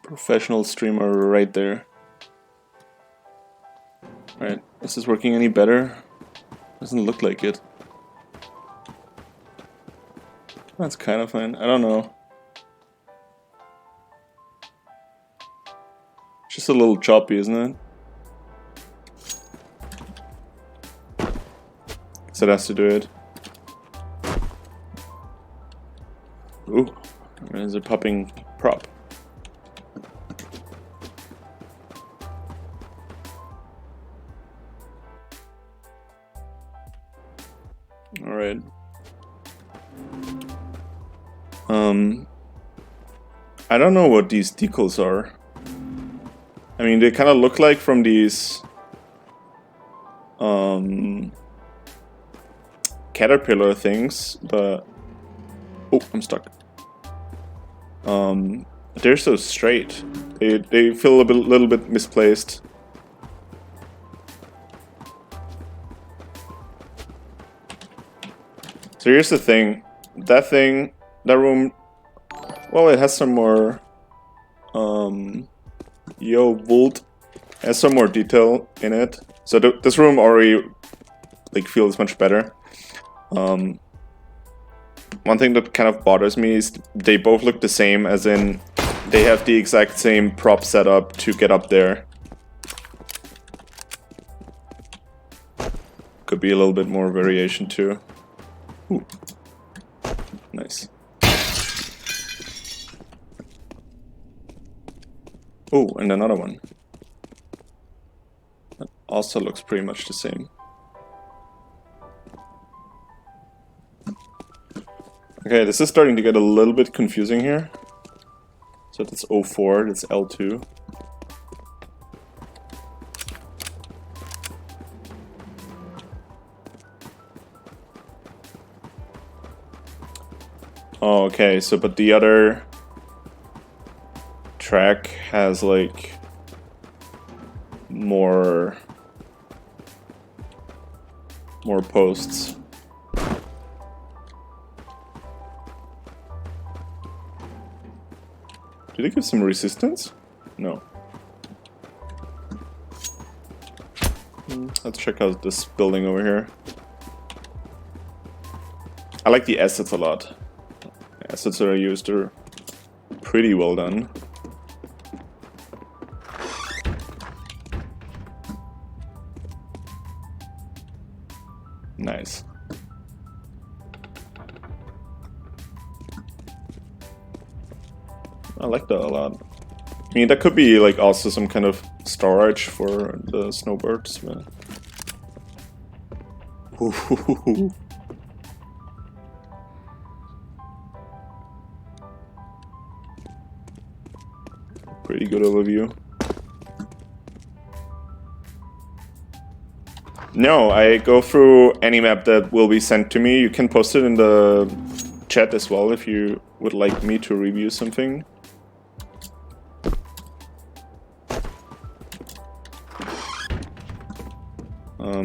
Professional streamer right there. Right, is this working any better? Doesn't look like it. That's kind of fine. I don't know. Just a little choppy, isn't it? So that has to do it. Ooh, there's a popping prop. All right. I don't know what these decals are. I mean, they kind of look like from these caterpillar things, but oh, I'm stuck. They're so straight. They feel a little bit misplaced. So here's the thing. That room, well, it has some more, volt has some more detail in it. So this room already, like, feels much better. One thing that kind of bothers me is they both look the same, as in they have the exact same prop setup to get up there. Could be a little bit more variation too. Ooh. Nice. Oh, and another one. That also looks pretty much the same. Okay, this is starting to get a little bit confusing here. So that's 04, that's L2. Oh, okay, so but the other track has like more posts. Did it give some resistance? No. Let's check out this building over here. I like the assets a lot. The assets that are used are pretty well done. Nice. I like that a lot. I mean, that could be like also some kind of storage for the snowbirds, man. Ooh. Pretty good overview. No, I go through any map that will be sent to me. You can post it in the chat as well if you would like me to review something.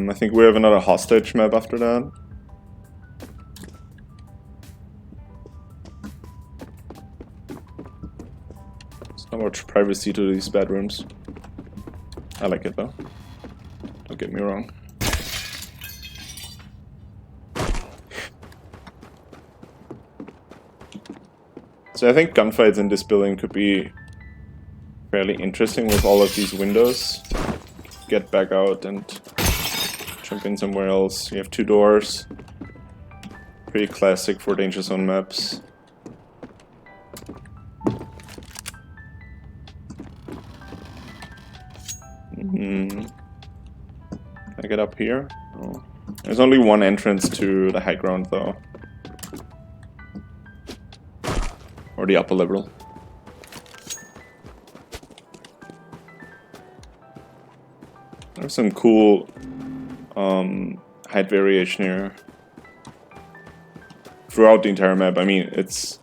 I think we have another hostage map after that. There's not much privacy to these bedrooms. I like it though. Don't get me wrong. So I think gunfights in this building could be fairly interesting with all of these windows. Get back out and jump in somewhere else. You have two doors. Pretty classic for danger zone maps. Can I get up here? Oh. There's only one entrance to the high ground though. Or the upper level. There's some cool height variation here. Throughout the entire map. I mean, it's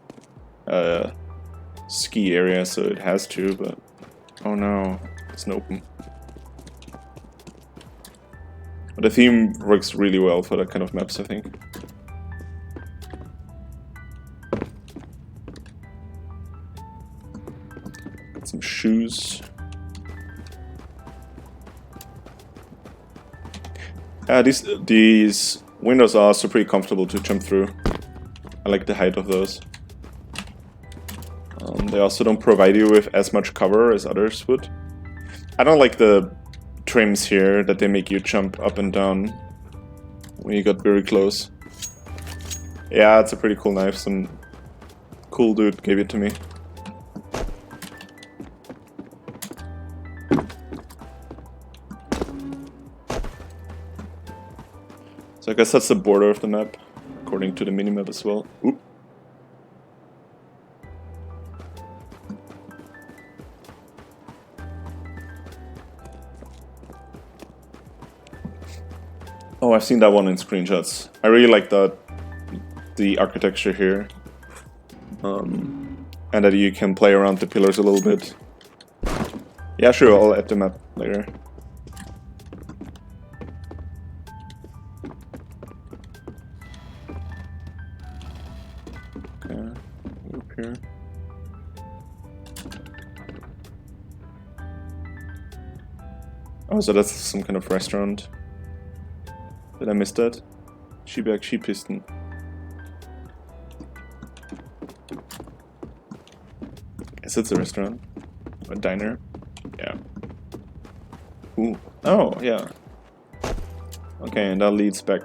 a ski area, so it has to, but... Oh no, it's an open. The theme works really well for that kind of maps, I think. Got some shoes. These windows are also pretty comfortable to jump through. I like the height of those. They also don't provide you with as much cover as others would. I don't like the trims here that they make you jump up and down when you got very close. Yeah, it's a pretty cool knife. Some cool dude gave it to me. So I guess that's the border of the map, according to the minimap as well. Oop. Oh, I've seen that one in screenshots. I really like that, the architecture here. And that you can play around the pillars a little bit. Yeah, sure, I'll add the map later. Okay, up here. Oh, so that's some kind of restaurant. Did I miss that? Sheebag Sheepisten. Guess it's a restaurant. A diner. Yeah. Ooh. Oh, yeah. Okay, and that leads back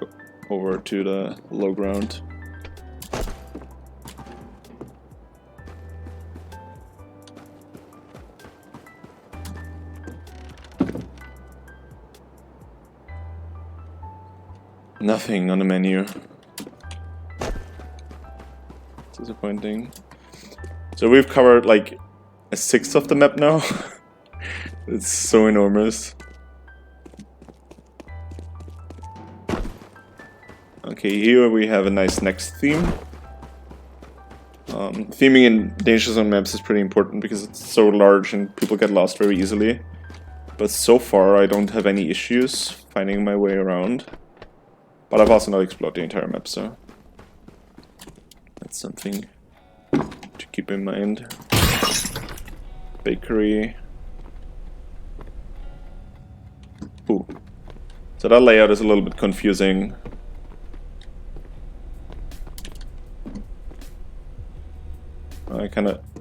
over to the low ground. Nothing on the menu. Disappointing. So we've covered like a sixth of the map now. It's so enormous. Okay, here we have a nice next theme. Theming in danger zone maps is pretty important because it's so large and people get lost very easily. But so far I don't have any issues finding my way around. But I've also not explored the entire map, so that's something to keep in mind. Bakery. Ooh. So that layout is a little bit confusing.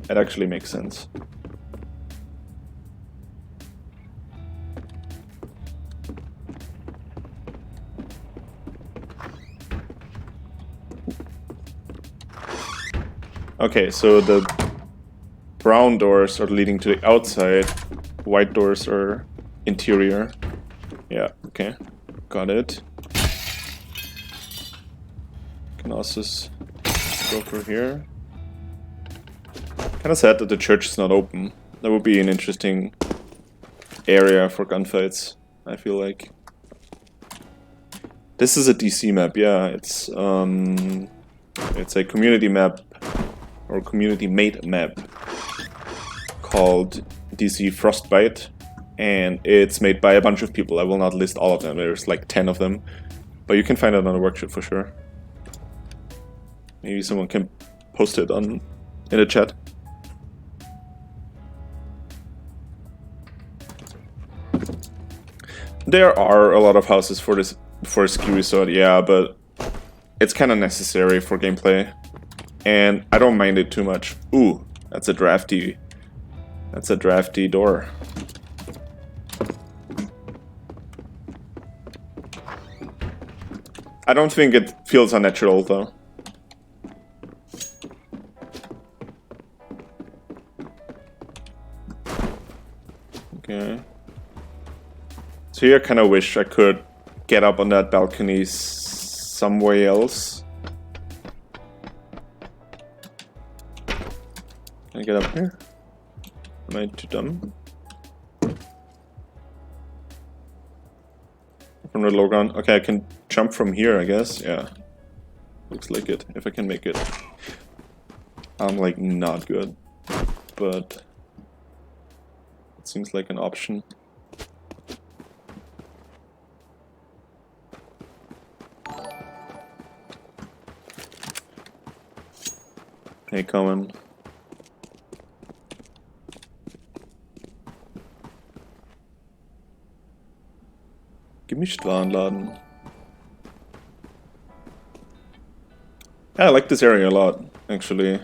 It actually makes sense. Okay, so the brown doors are leading to the outside, white doors are interior. Yeah, okay, got it. Can also go through here. Kinda sad that the church is not open. That would be an interesting area for gunfights, I feel like. This is a DC map, yeah, it's a community map, or community-made map, called DC Frostbite, and it's made by a bunch of people. I will not list all of them, there's like 10 of them, but you can find it on the workshop for sure. Maybe someone can post it in the chat. There are a lot of houses for a ski resort, yeah, but it's kind of necessary for gameplay, and I don't mind it too much. Ooh, that's a drafty door. I don't think it feels unnatural though. Okay. So here I kind of wish I could get up on that balcony somewhere else. Can I get up here? Am I too dumb? From the low ground? Okay, I can jump from here, I guess. Yeah. Looks like it, if I can make it. I'm like not good, but it seems like an option. Hey, coming. Gib mich Strahnladen. Yeah, I like this area a lot, actually.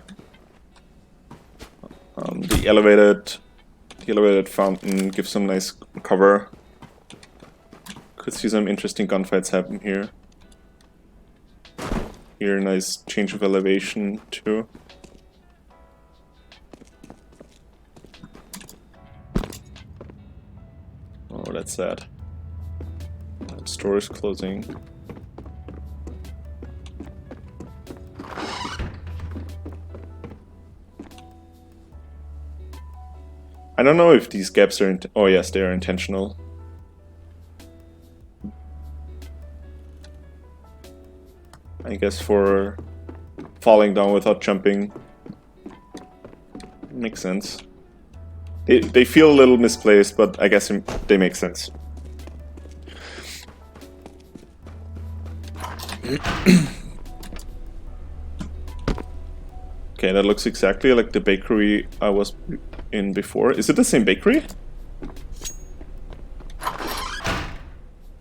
The elevated fountain gives some nice cover. Could see some interesting gunfights happen here. Here, nice change of elevation too. Oh, that's sad. That store is closing. I don't know if these gaps are. Oh yes, they are intentional. I guess for falling down without jumping. Makes sense. They feel a little misplaced, but I guess they make sense. Okay, that looks exactly like the bakery I was in before. Is it the same bakery?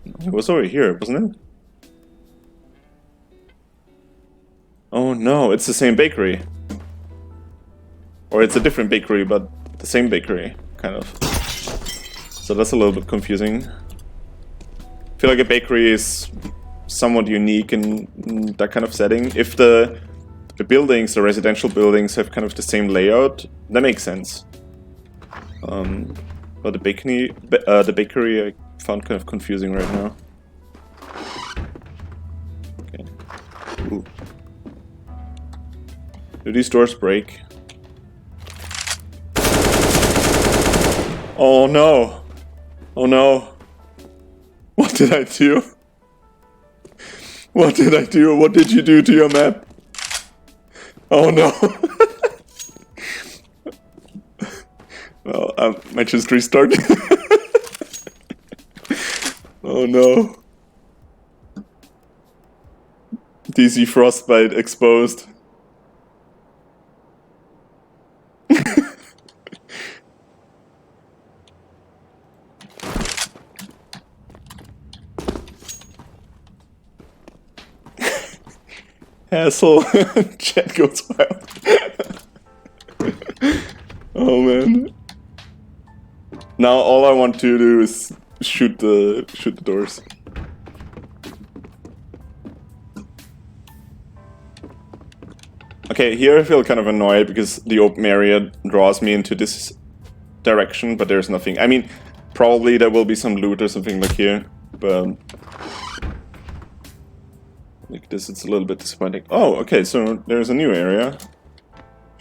It was over here, wasn't it? Oh no, it's the same bakery. Or it's a different bakery, but the same bakery, kind of. So that's a little bit confusing. I feel like a bakery is somewhat unique in that kind of setting. If the buildings, the residential buildings, have kind of the same layout, that makes sense. But the bakery I found kind of confusing right now. Okay. Ooh. Do these doors break? Oh no! Oh no! What did I do? What did I do? What did you do to your map? Oh no! Well, I might just restart. Oh no. DC Frostbite exposed. Asshole. Chat goes wild. Oh man. Now all I want to do is shoot the doors. Okay, here I feel kind of annoyed because the open area draws me into this direction, but there's nothing. I mean, probably there will be some loot or something like here, but like this, it's a little bit disappointing. Oh, okay, so there's a new area.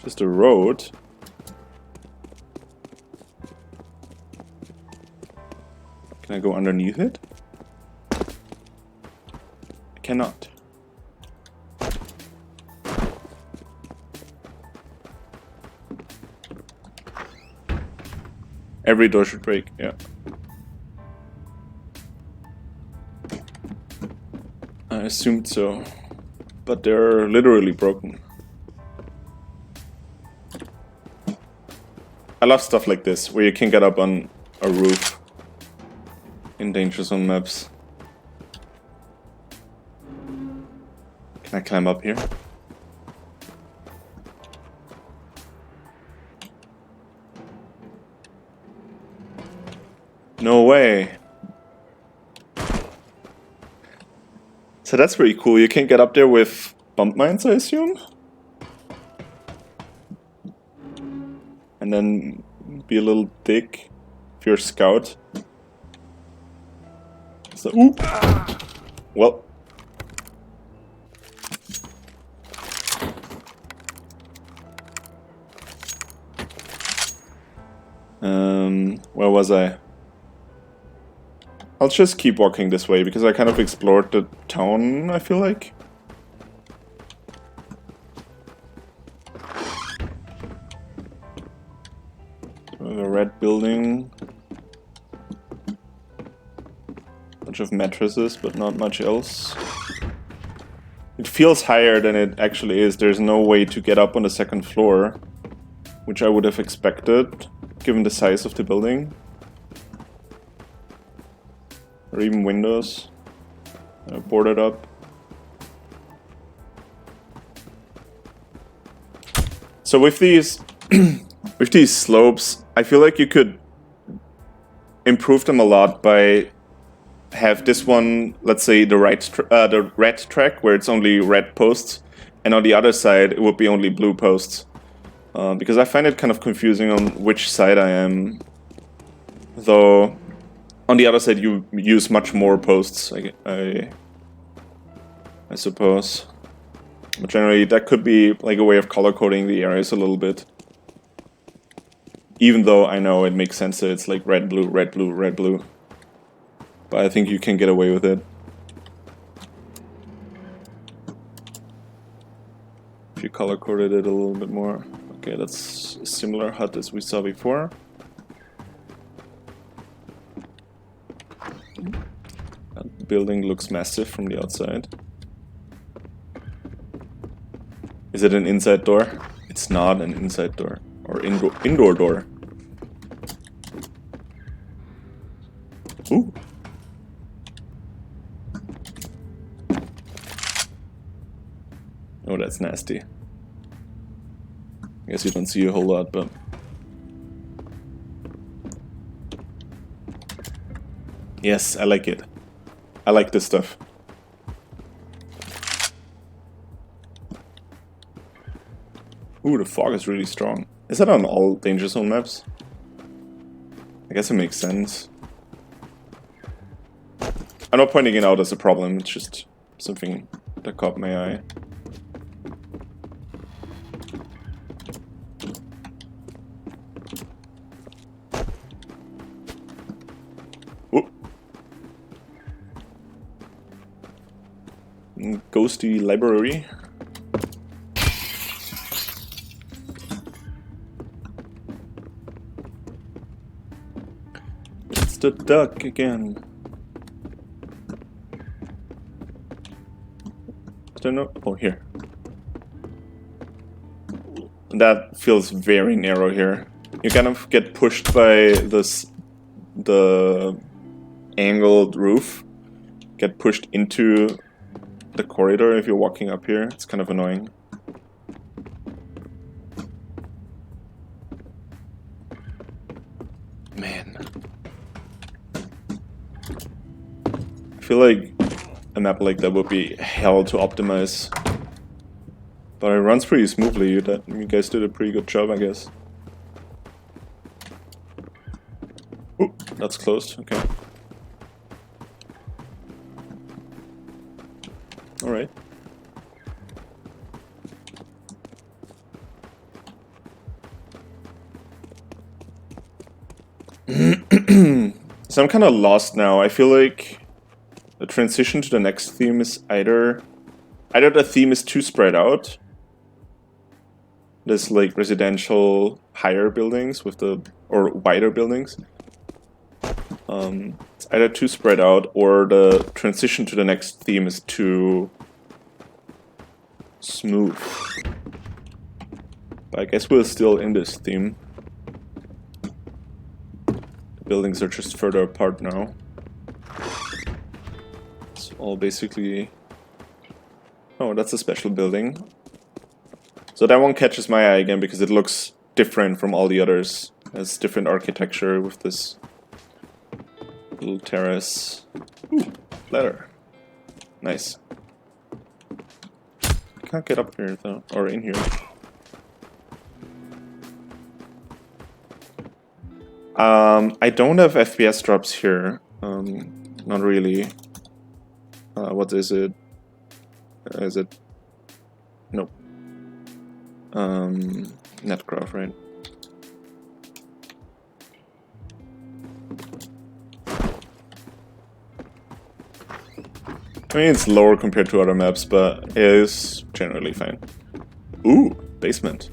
Just a road. Can I go underneath it? I cannot. Every door should break, yeah. I assumed so, but they're literally broken. I love stuff like this, where you can get up on a roof in danger zone maps. Can I climb up here? No way. So that's pretty cool. You can get up there with bump mines, I assume? And then be a little dick if you're a scout. So, ooh. Well. Where was I? I'll just keep walking this way because I kind of explored the town, I feel like. A red building. Bunch of mattresses, but not much else. It feels higher than it actually is. There's no way to get up on the second floor, which I would have expected, given the size of the building. Or even windows. Boarded up. So with these with these slopes, I feel like you could improve them a lot by have this one, let's say the red track where it's only red posts, and on the other side it would be only blue posts. Because I find it kind of confusing on which side I am. Though on the other side you use much more posts, I suppose. But generally that could be like a way of color coding the areas a little bit. Even though I know it makes sense that it's like red, blue, red, blue, red, blue. But I think you can get away with it. If you color coded it a little bit more. Okay, that's a similar hut as we saw before. That building looks massive from the outside. Is it an inside door? It's not an inside door. Or indoor door. Ooh. Oh, that's nasty. I guess you don't see a whole lot, but... Yes, I like it. I like this stuff. Ooh, the fog is really strong. Is that on all danger zone maps? I guess it makes sense. I'm not pointing it out as a problem, it's just something that caught my eye. Ooh. Ghosty library. It's the duck again. Is there no? Oh, here. That feels very narrow here. You kind of get pushed by the angled roof. Get pushed into the corridor if you're walking up here. It's kind of annoying. Man. I feel like a map like that would be hell to optimize. But it runs pretty smoothly. You guys did a pretty good job, I guess. Ooh, that's closed. Okay. Alright. So I'm kind of lost now. I feel like the transition to the next theme is either the theme is too spread out. There's like residential higher buildings with or wider buildings. It's either too spread out or the transition to the next theme is too smooth. But I guess we're still in this theme. The buildings are just further apart now. It's all basically... Oh, that's a special building. So that one catches my eye again because it looks different from all the others. It's different architecture with this little terrace. Ooh, ladder. Nice. I can't get up here though, or in here. I don't have FPS drops here. Not really. What is it? Is it? Nope. Netgraph, right? I mean, it's lower compared to other maps, but it is generally fine. Ooh, basement.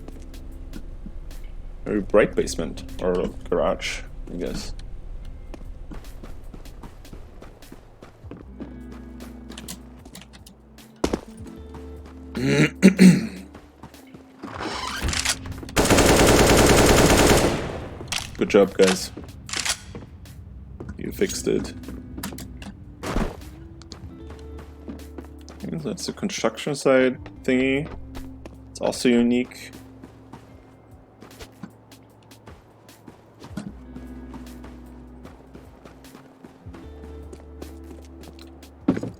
Very bright basement, or garage, I guess. Good job, guys. You fixed it. That's the construction site thingy. It's also unique.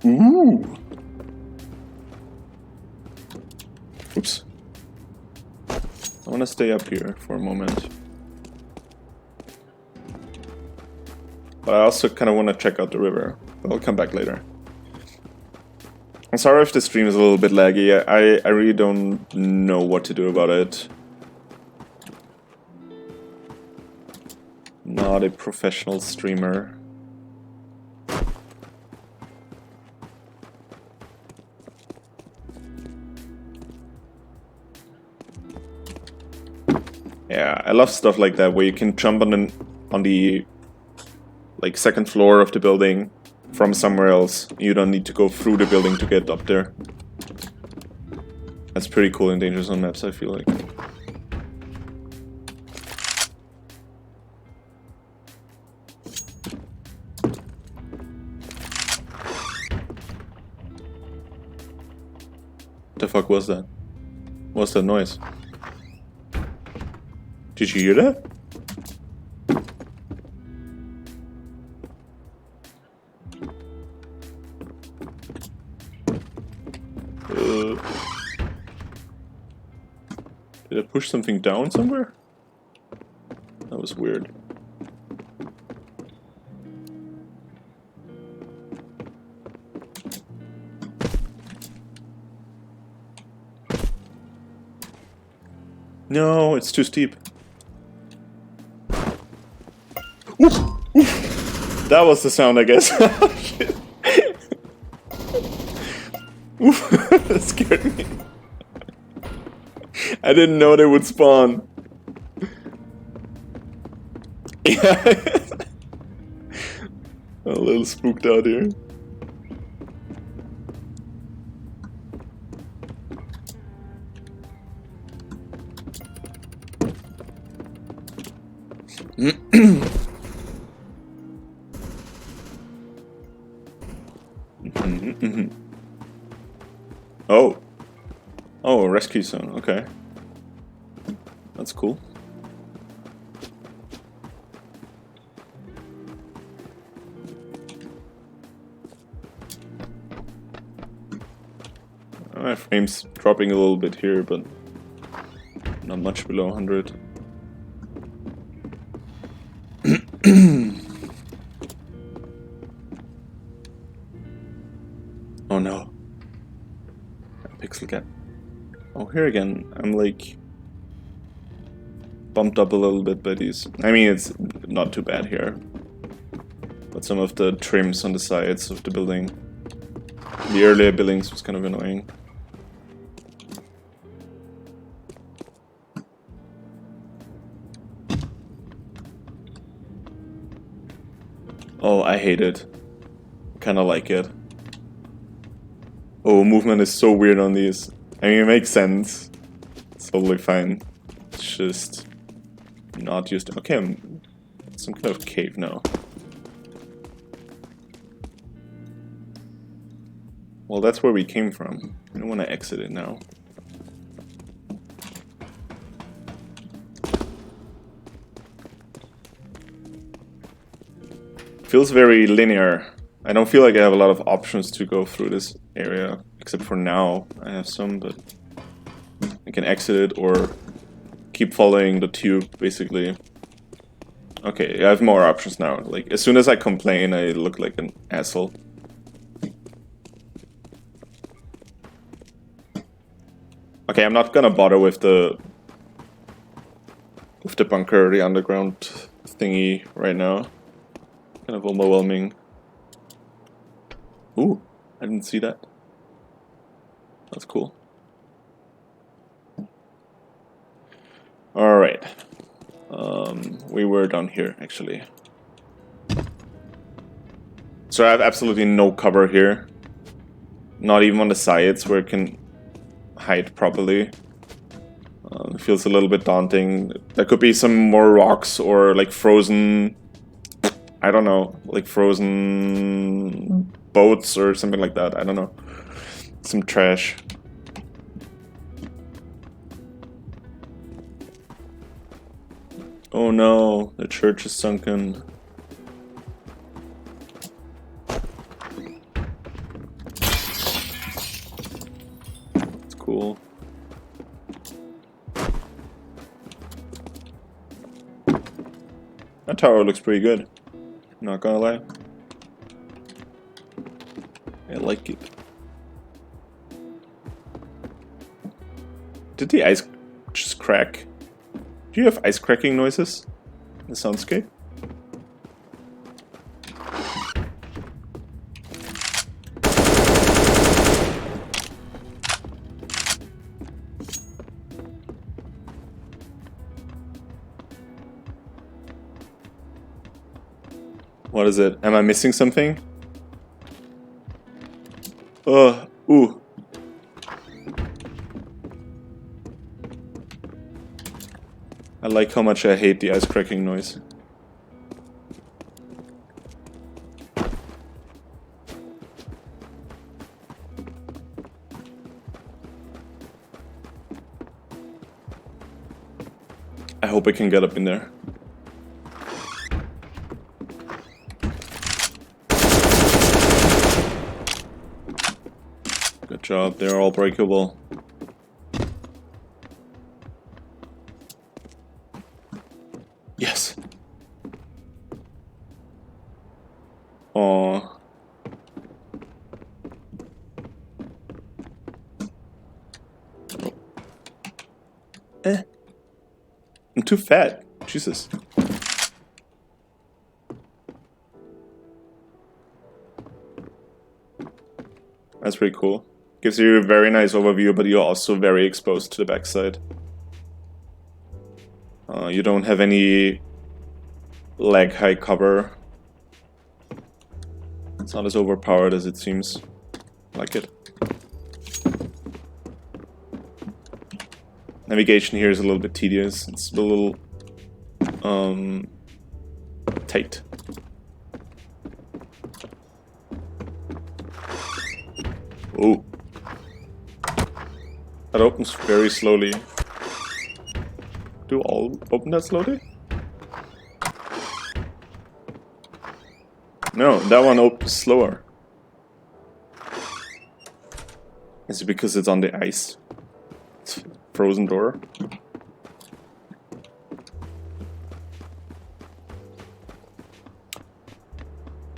Ooh! Oops. I want to stay up here for a moment. But I also kind of want to check out the river. I'll come back later. I'm sorry if the stream is a little bit laggy. I really don't know what to do about it. Not a professional streamer. Yeah, I love stuff like that where you can jump on the like second floor of the building from somewhere else. You don't need to go through the building to get up there. That's pretty cool in Danger Zone maps, I feel like. What the fuck was that? What's that noise? Did you hear that? Did I push something down somewhere? That was weird. No, it's too steep. Oof, oof. That was the sound, I guess. Shit. Oof, that scared me. I didn't know they would spawn. Yeah. A little spooked out here. Oh. Oh, a rescue zone, okay. That's cool. My frame's dropping a little bit here, but not much below 100. Oh no. Pixel gap. Oh, here again, I'm like bumped up a little bit by these. I mean, it's not too bad here. But some of the trims on the sides of the building, the earlier buildings, was kind of annoying. Oh, I hate it. Kinda like it. Oh, movement is so weird on these. I mean, it makes sense. It's totally fine. It's just not used to... Okay, I'm some kind of cave now. Well, that's where we came from. I don't want to exit it now. Feels very linear. I don't feel like I have a lot of options to go through this area, except for now. I have some, but I can exit it or keep following the tube, basically. Okay, I have more options now. Like, as soon as I complain, I look like an asshole. Okay, I'm not gonna bother with the bunker, the underground thingy right now. Kind of overwhelming. Ooh, I didn't see that. That's cool. Alright. We were down here, actually. So I have absolutely no cover here. Not even on the sides where it can... hide properly. It feels a little bit daunting. There could be some more rocks or like frozen, I don't know, like frozen boats or something like that. I don't know. Some trash. Oh no, the church is sunken. It's cool. That tower looks pretty good. Not gonna lie. I like it. Did the ice just crack? Do you have ice cracking noises in the soundscape? What is it? Am I missing something? Ooh. I like how much I hate the ice cracking noise. I hope I can get up in there. Good job, they're all breakable. Yes! Aww. I'm too fat. Jesus. That's pretty cool. Gives you a very nice overview, but you're also very exposed to the backside. You don't have any leg high cover. It's not as overpowered as it seems. I like it. Navigation here is a little bit tedious. It's a little tight. Oh. That opens very slowly. Do all open that slowly? No, that one opens slower. Is it because it's on the ice? It's frozen door.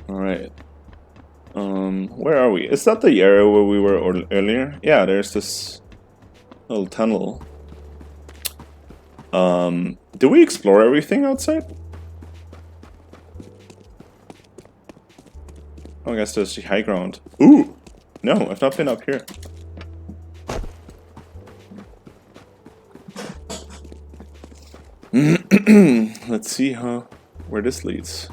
Alright. Where are we? Is that the area where we were earlier? Yeah, there's this little tunnel. Did we explore everything outside? Oh, I guess there's the high ground. Ooh! No, I've not been up here. Let's see where this leads.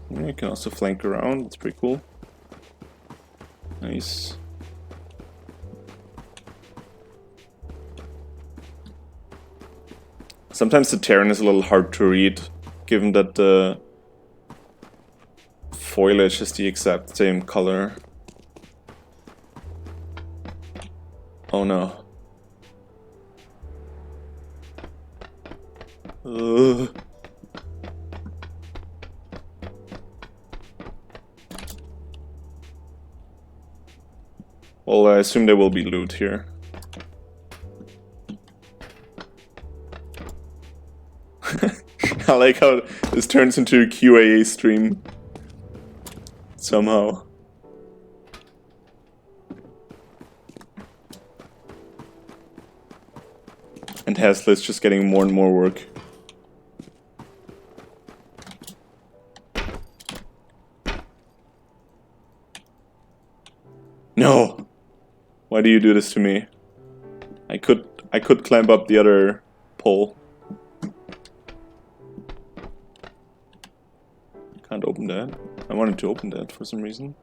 Yeah, you can also flank around, it's pretty cool. Nice. Sometimes the terrain is a little hard to read, given that the foliage is the exact same color. Oh no. Well, I assume there will be loot here. I like how this turns into a QAA stream. Somehow. And Tesla's just getting more and more work. No! Why do you do this to me? I could climb up the other pole. Can't open that. I wanted to open that for some reason.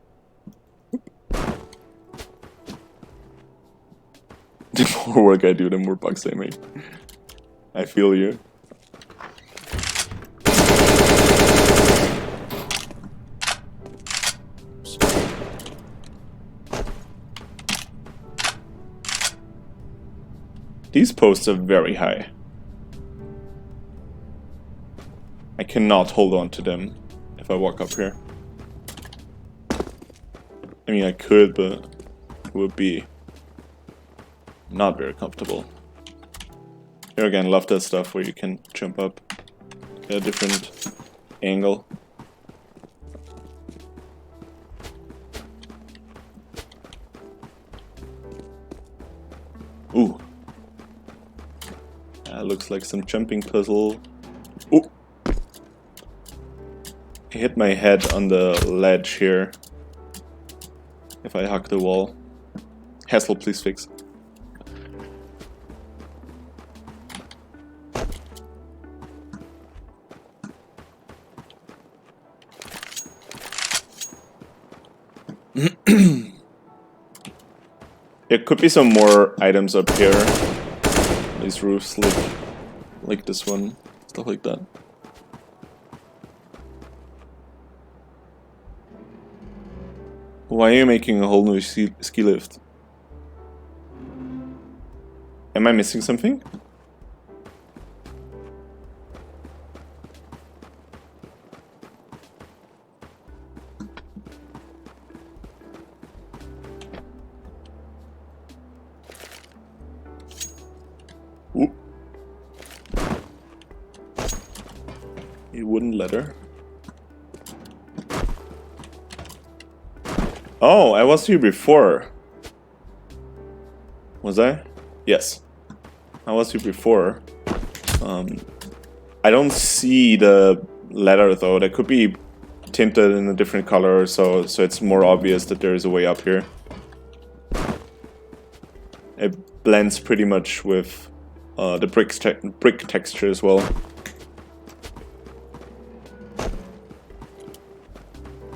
The more work I do, the more bugs I make. I feel you. These posts are very high. I cannot hold on to them if I walk up here. I mean, I could, but it would be not very comfortable. Here again, love that stuff where you can jump up, get a different angle. Ooh. Looks like some jumping puzzle. Ooh. I hit my head on the ledge here. If I hug the wall. Hassel, please fix. There could be some more items up here. These roofs, like this one, stuff like that. Why are you making a whole new ski lift? Am I missing something? Ooh. A wooden ladder. Oh, I was here before. Was I? Yes. I was here before. I don't see the ladder though. That could be tinted in a different color, so it's more obvious that there is a way up here. It blends pretty much with the brick texture as well.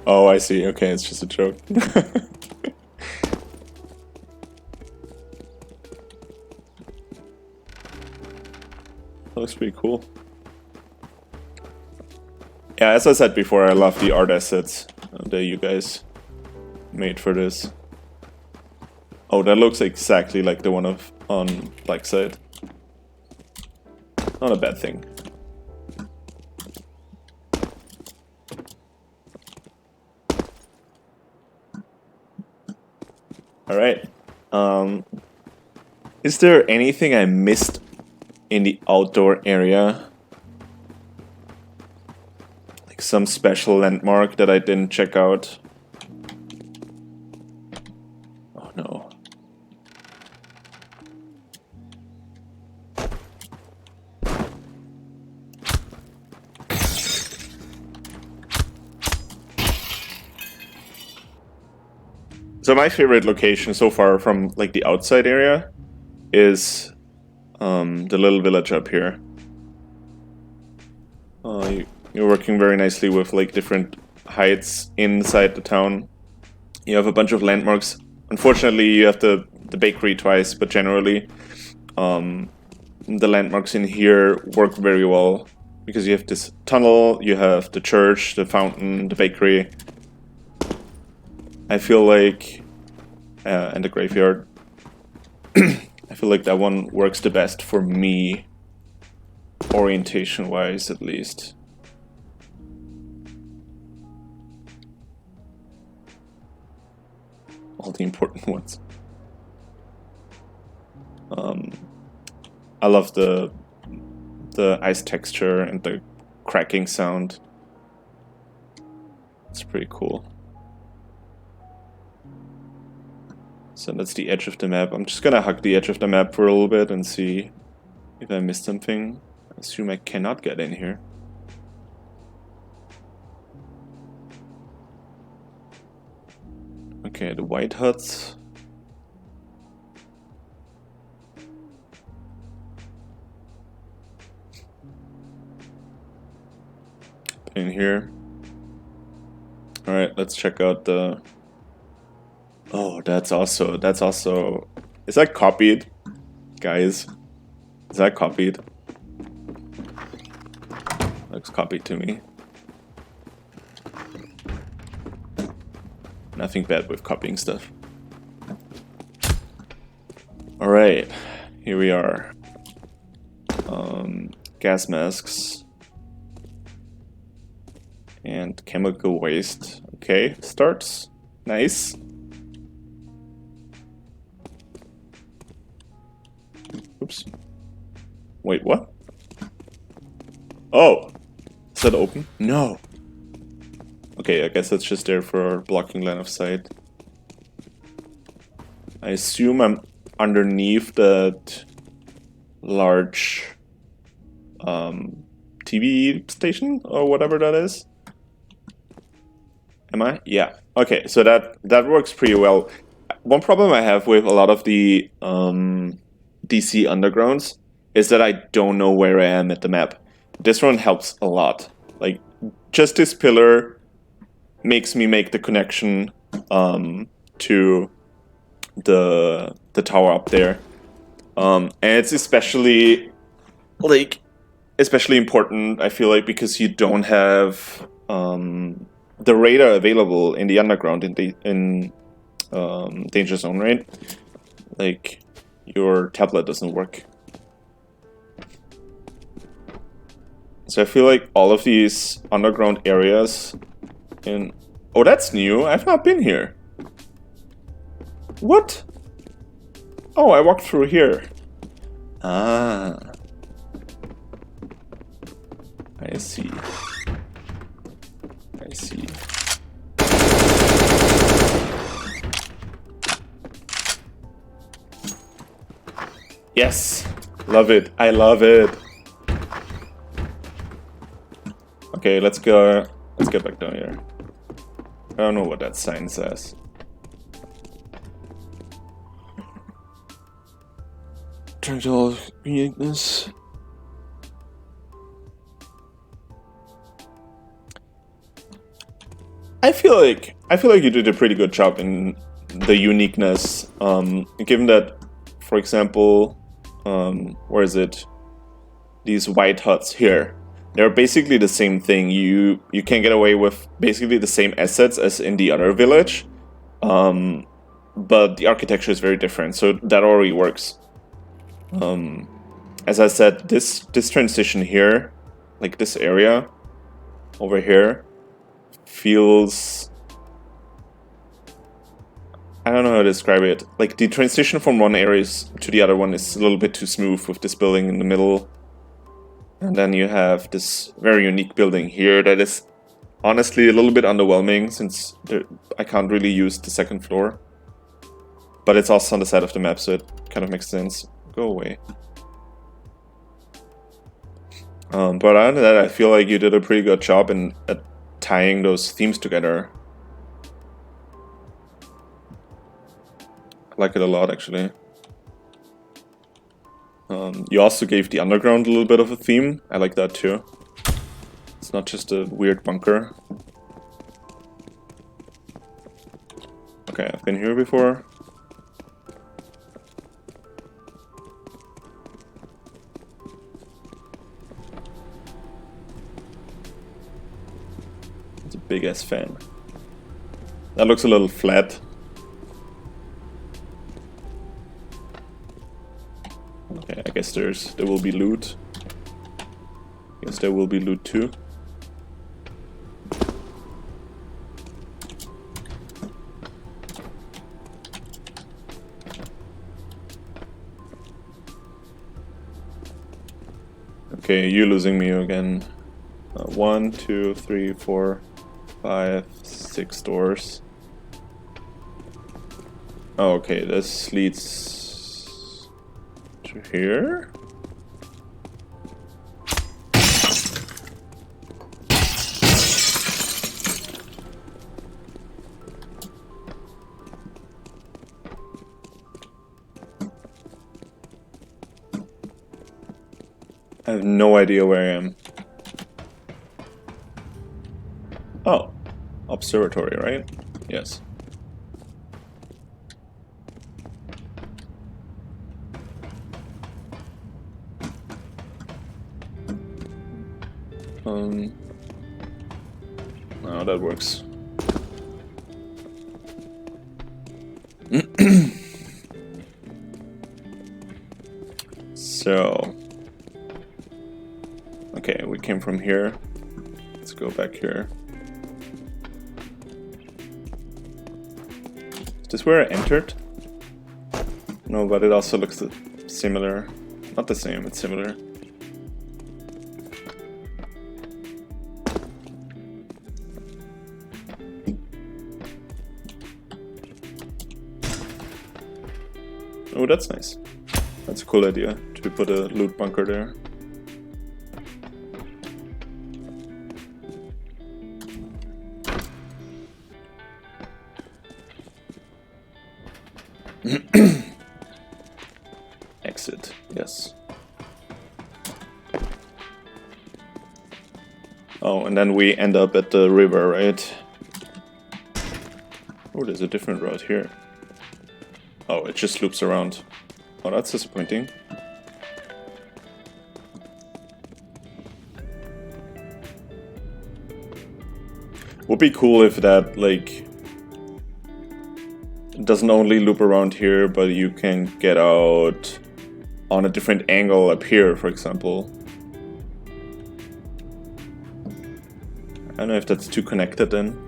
Oh, I see. Okay, it's just a joke. That looks pretty cool. Yeah, as I said before, I love the art assets that you guys made for this. Oh, that looks exactly like the one on Black Side. Not a bad thing. Alright. Is there anything I missed in the outdoor area? Like some special landmark that I didn't check out? Oh no. So my favorite location so far from like the outside area is the little village up here. You're working very nicely with like different heights inside the town. You have a bunch of landmarks. Unfortunately, you have the bakery twice, but generally the landmarks in here work very well because you have this tunnel, you have the church, the fountain, the bakery. I feel like, and the graveyard. I feel like that one works the best for me, orientation-wise at least. All the important ones. I love the ice texture and the cracking sound. It's pretty cool. So that's the edge of the map. I'm just gonna hug the edge of the map for a little bit and see if I missed something. I assume I cannot get in here. Okay, the white huts. In here. Alright, let's check out the... Oh, that's also... Is that copied? Guys, is that copied? Looks copied to me. Nothing bad with copying stuff. Alright, here we are. Gas masks. And chemical waste. Okay, starts. Nice. Oops. Wait, what? Oh! Is that open? No! Okay, I guess it's just there for blocking line of sight. I assume I'm underneath that large TV station or whatever that is. Am I? Yeah. Okay, so that works pretty well. One problem I have with a lot of the DC undergrounds is that I don't know where I am at the map. This one helps a lot. Like, just this pillar makes me make the connection to the tower up there. And it's especially important, I feel like, because you don't have the radar available in the underground in danger zone, right? Like, your tablet doesn't work. So I feel like all of these underground areas in... Oh, that's new. I've not been here. What? Oh, I walked through here. Ah. I see. I see. Yes! Love it. I love it. Okay, let's go. Let's get back down here. I don't know what that sign says. Tranquil uniqueness. I feel like you did a pretty good job in the uniqueness. Given that, for example, where is it? These white huts here. They're basically the same thing. You can get away with basically the same assets as in the other village, but the architecture is very different. So that already works. As I said, this transition here, like this area over here, feels... I don't know how to describe it. Like, the transition from one area to the other one is a little bit too smooth with this building in the middle. And then you have this very unique building here that is honestly a little bit underwhelming since I can't really use the second floor. But it's also on the side of the map, so it kind of makes sense. Go away. But other than that, I feel like you did a pretty good job at tying those themes together. I like it a lot, actually. You also gave the underground a little bit of a theme. I like that too. It's not just a weird bunker. Okay, I've been here before. It's a big ass fan. That looks a little flat. Okay, I guess there will be loot. I guess there will be loot too. Okay, you losing me again. 1, 2, 3, 4, 5, 6 doors. Oh, okay, this leads to here. I have no idea where I am. Oh, observatory, right? Yes. No, that works. So, okay, we came from here. Let's go back here. Is this where I entered? No, but it also looks similar. Not the same, it's similar. Oh, that's nice. That's a cool idea, to put a loot bunker there. Exit, yes. Oh, and then we end up at the river, right? Oh, there's a different route here. Oh, it just loops around. Oh, that's disappointing. Would be cool if that, like, doesn't only loop around here, but you can get out on a different angle up here, for example. I don't know if that's too connected then.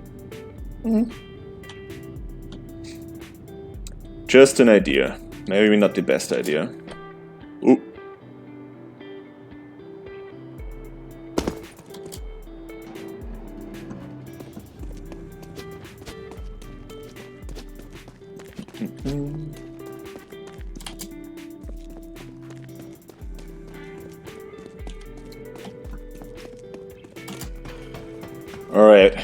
Just an idea. Maybe not the best idea. Ooh. Alright,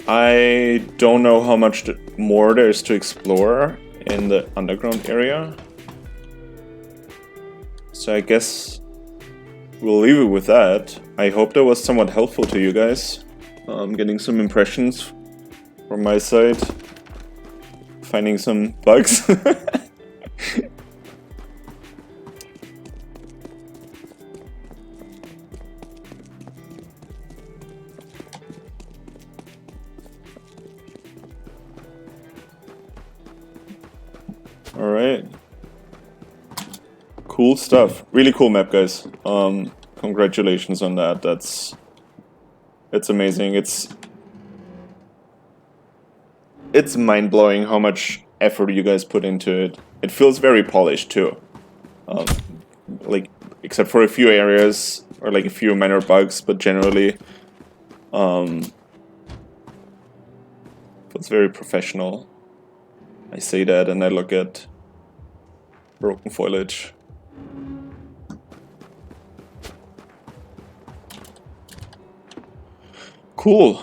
I don't know how much more there is to explore in the underground area. So I guess we'll leave it with that. I hope that was somewhat helpful to you guys. Getting some impressions from my side. Finding some bugs. Alright. Cool stuff. Really cool map, guys. Congratulations on that. It's amazing. It's mind-blowing how much effort you guys put into it. It feels very polished too. Like, except for a few areas or like a few minor bugs, but generally feels very professional. I say that and I look at broken foliage. Cool.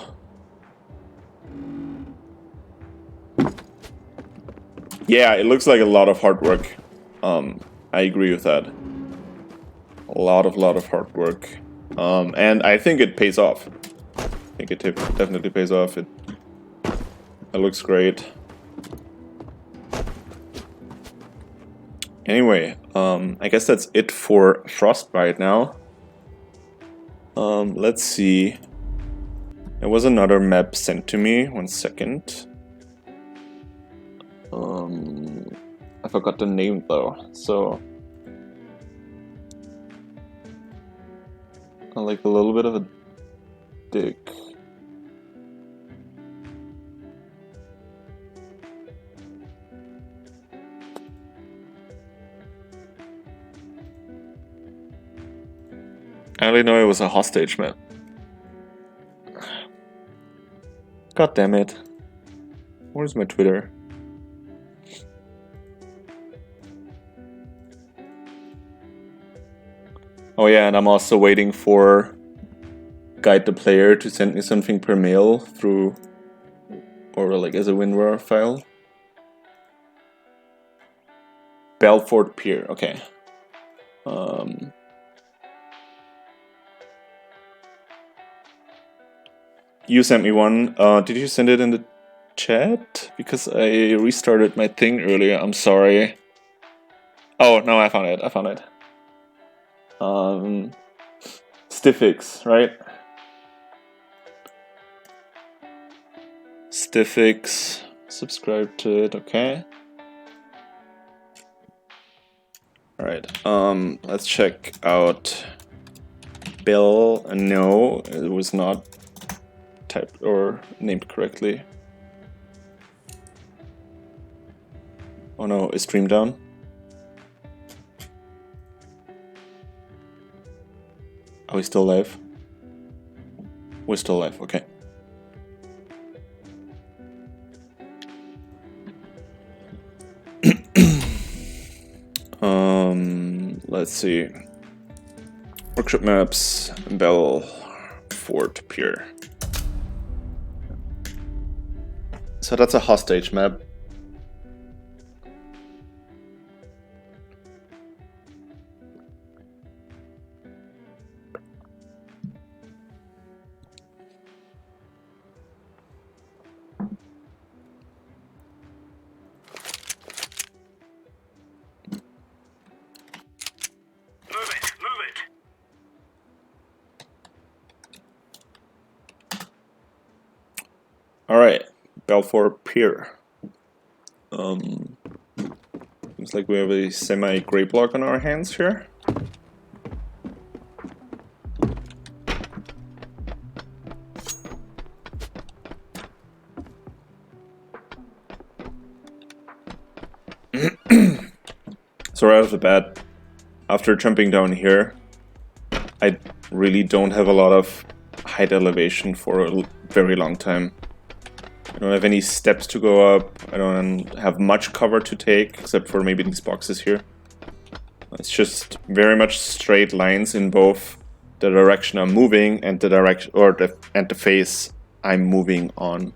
Yeah, it looks like a lot of hard work. I agree with that. A lot of hard work. And I think it pays off. I think it definitely pays off. It looks great. Anyway, I guess that's it for Frostbite now. Let's see. There was another map sent to me. 1 second. I forgot the name though, so I like a little bit of a dig. I only know it was a hostage map. God damn it. Where's my Twitter? Oh yeah, and I'm also waiting for Guide the Player to send me something per mail through, or like as a WinRAR file. Belfort Pier, okay. You sent me one. Did you send it in the chat? Because I restarted my thing earlier. I'm sorry. Oh no, I found it. Stiffix, right? Stiffix, subscribe to it, okay. Alright, let's check out Bill. No, it was not typed or named correctly. Oh no, is stream down? Are we still live? We're still live, okay. Let's see. Workshop maps, Bell, Fort Pier. So that's a hostage map. Alright, Balfour Pier. Seems like we have a semi-grey block on our hands here. So right off the bat, after jumping down here, I really don't have a lot of height elevation for a very long time. I don't have any steps to go up, I don't have much cover to take, except for maybe these boxes here. It's just very much straight lines in both the direction I'm moving and the direction, or the face I'm moving on.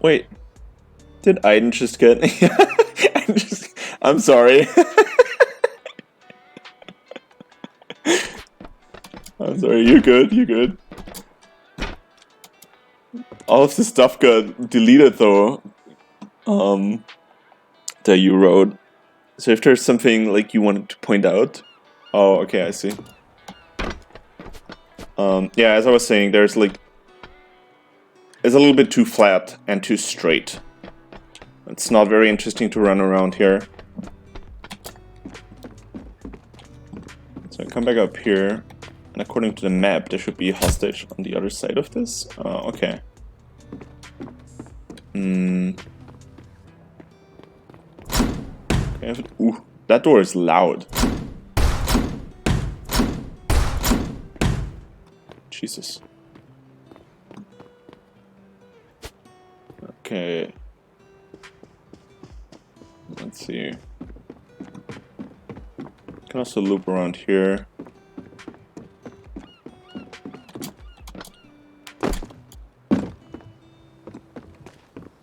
Wait, did Aiden just get... I'm sorry. I'm sorry, you're good, you're good. All of the stuff got deleted though, that you wrote. So if there's something like you wanted to point out... Oh, okay, I see. Yeah, as I was saying, there's like... It's a little bit too flat and too straight. It's not very interesting to run around here. So I come back up here, and according to the map, there should be a hostage on the other side of this. Oh, okay. Okay, ooh, that door is loud. Jesus. Okay. Let's see. Can also loop around here.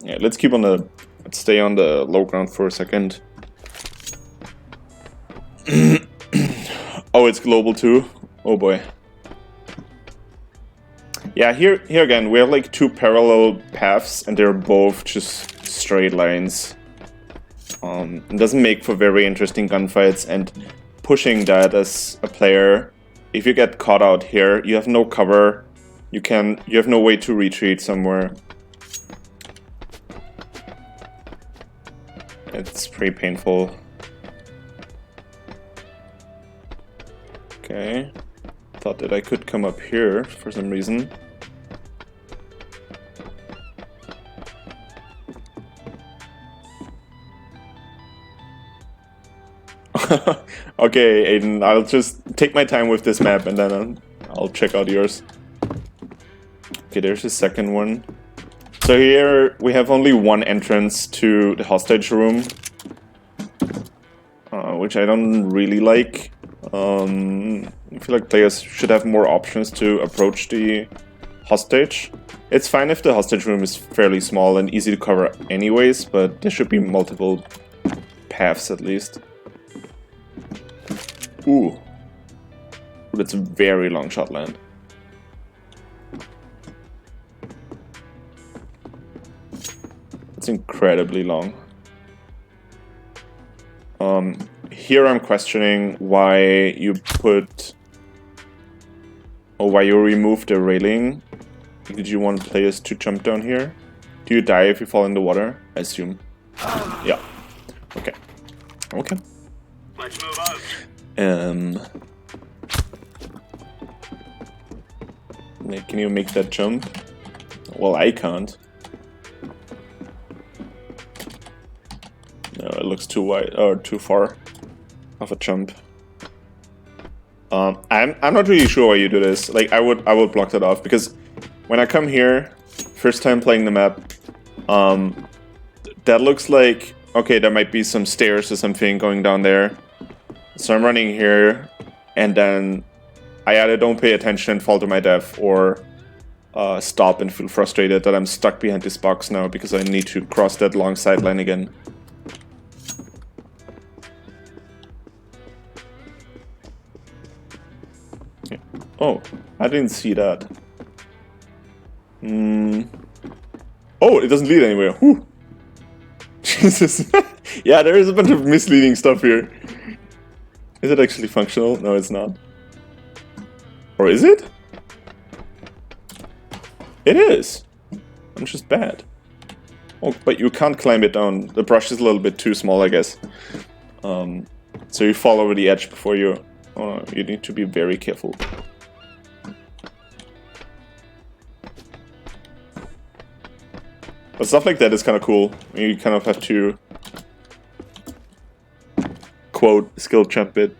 Yeah, let's stay on the low ground for a second. Oh, it's global too? Oh boy. Yeah, here again, we have like two parallel paths and they're both just straight lines. It doesn't make for very interesting gunfights, and pushing that as a player, if you get caught out here, you have no cover, you have no way to retreat somewhere. It's pretty painful. Okay. Thought that I could come up here for some reason. Okay, Aiden, I'll just take my time with this map and then I'll check out yours. Okay, there's the second one. So here we have only one entrance to the hostage room, which I don't really like. I feel like players should have more options to approach the hostage. It's fine if the hostage room is fairly small and easy to cover anyways, but there should be multiple paths at least. Ooh. That's a very long shot land. It's incredibly long. Here I'm questioning why you put Oh, why you remove the railing? Did you want players to jump down here? Do you die if you fall in the water? I assume. Yeah. Okay. Okay. Let's move out. Can you make that jump? Well, I can't. No, it looks too wide or too far of a jump. I'm not really sure why you do this. Like I would block that off because when I come here, first time playing the map, that looks like okay, there might be some stairs or something going down there. So I'm running here, and then I either don't pay attention and fall to my death, or stop and feel frustrated that I'm stuck behind this box now because I need to cross that long sideline again. Yeah. Oh, I didn't see that. Oh, it doesn't lead anywhere. Whew. Jesus. Yeah, there is a bunch of misleading stuff here. Is it actually functional? No, it's not. Or is it? It is. I'm just bad. Oh, but you can't climb it down. The brush is a little bit too small, I guess. So you fall over the edge before you... Oh, you need to be very careful. But stuff like that is kind of cool. You kind of have to... quote, skill jump it.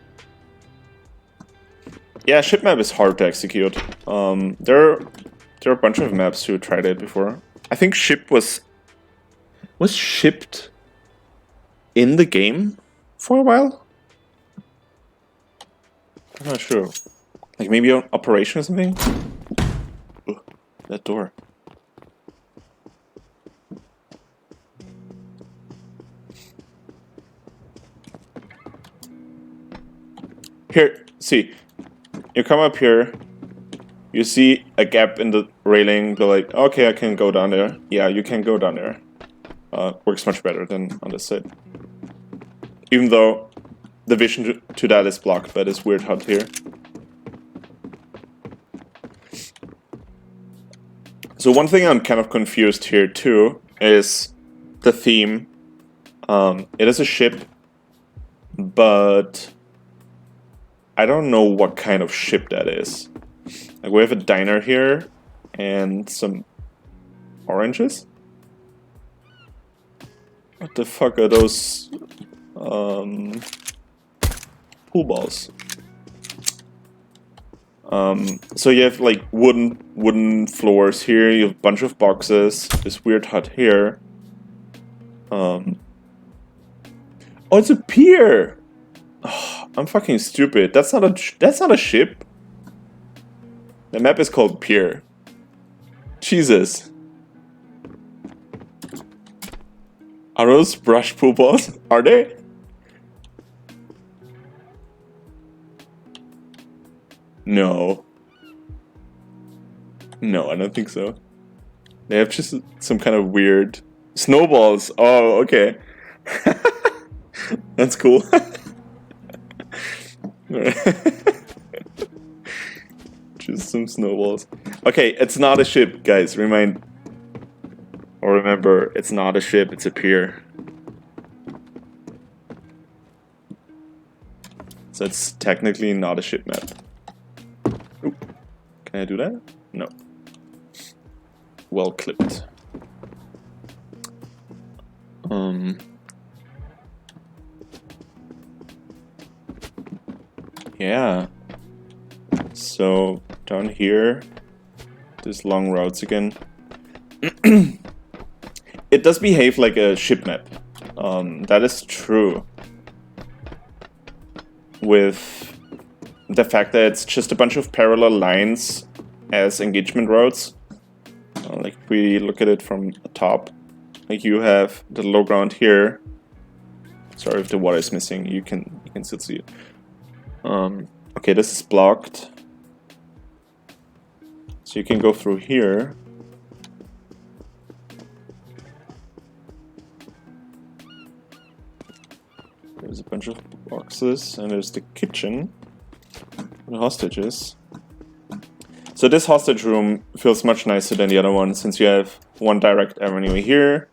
Yeah, ship map is hard to execute. There are a bunch of maps who tried it before. I think ship was shipped in the game for a while. I'm not sure. Like maybe on Operation or something. Ugh, that door. Here, see. You come up here. You see a gap in the railing. You're like, okay, I can go down there. Yeah, you can go down there. Works much better than on this side. Even though the vision to that is blocked by this weird hut here. So one thing I'm kind of confused here too is the theme. It is a ship, but I don't know what kind of ship that is. Like we have a diner here and some oranges. What the fuck are those pool balls? So you have like wooden floors here. You have a bunch of boxes. This weird hut here. Oh, it's a pier. Oh, I'm fucking stupid. That's not a ship. The map is called Pier. Jesus. Are those brush pool balls? Are they? No. No, I don't think so. They have just some kind of weird snowballs. Oh, okay. That's cool. Just some snowballs. Okay, it's not a ship, guys. Remember, it's not a ship, it's a pier. So it's technically not a ship map. Ooh. Can I do that? No. Well clipped. Yeah. So down here, there's long routes again. It does behave like a ship map. That is true. With the fact that it's just a bunch of parallel lines as engagement routes. Like if we look at it from the top, like you have the low ground here. Sorry if the water is missing. You can still see it. Okay, this is blocked. So you can go through here. There's a bunch of boxes, and there's the kitchen. The hostages. So this hostage room feels much nicer than the other one, since you have one direct avenue here,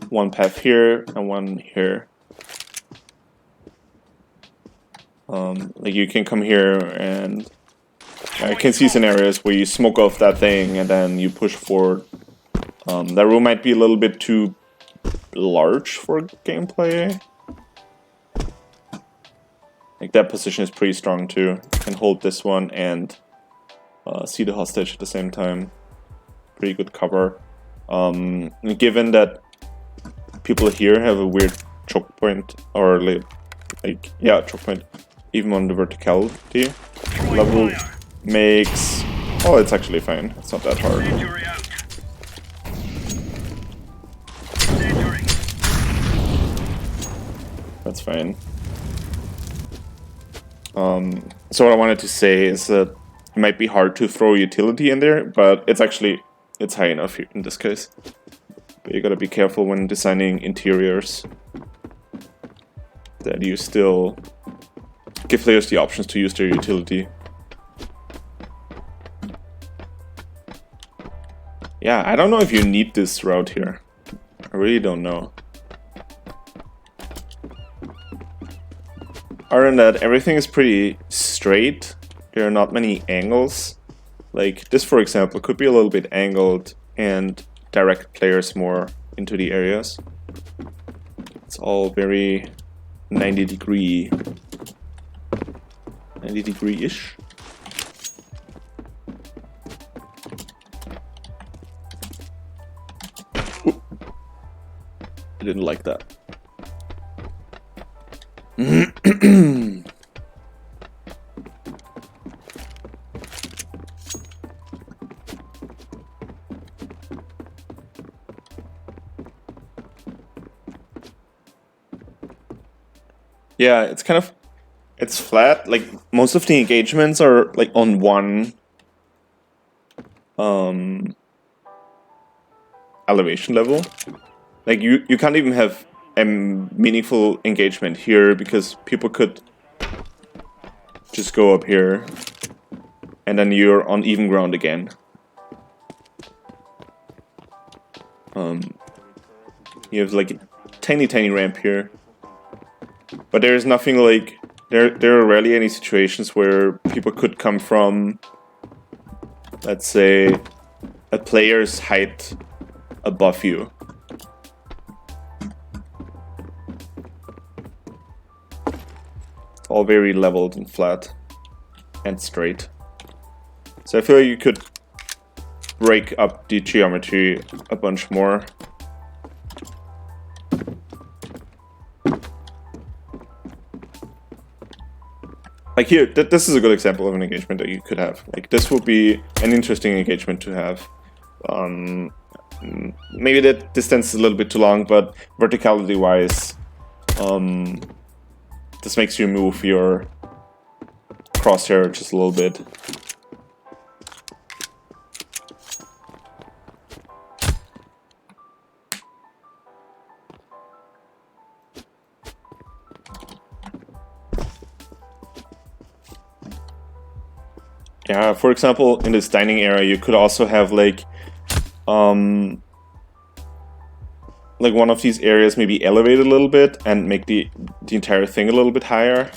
one path here, and one here. Like you can come here and I can see scenarios where you smoke off that thing and then you push forward. That room might be a little bit too large for gameplay. Like that position is pretty strong too. You can hold this one and see the hostage at the same time. Pretty good cover. Given that people here have a weird choke point, or yeah, choke point, even on the verticality level makes... Oh, it's actually fine. It's not that hard. That's fine. So what I wanted to say is that it might be hard to throw utility in there, but it's high enough here in this case. But you gotta be careful when designing interiors that you still give players the options to use their utility. Yeah, I don't know if you need this route here. I really don't know. Other than that, everything is pretty straight. There are not many angles. Like this, for example, could be a little bit angled and direct players more into the areas. It's all very 90-degree-ish. I didn't like that. Yeah, it's flat. Like most of the engagements are like on one elevation level. Like you can't even have a meaningful engagement here because people could just go up here and then you're on even ground again. You have like a tiny ramp here. But there is nothing like... There are rarely any situations where people could come from, let's say, a player's height above you. It's all very leveled and flat and straight. So I feel like you could break up the geometry a bunch more. Like here, this is a good example of an engagement that you could have. Like this would be an interesting engagement to have. Maybe that distance is a little bit too long, but verticality-wise, this makes you move your crosshair just a little bit. Yeah, for example, in this dining area, you could also have like one of these areas maybe elevate a little bit and make the entire thing a little bit higher.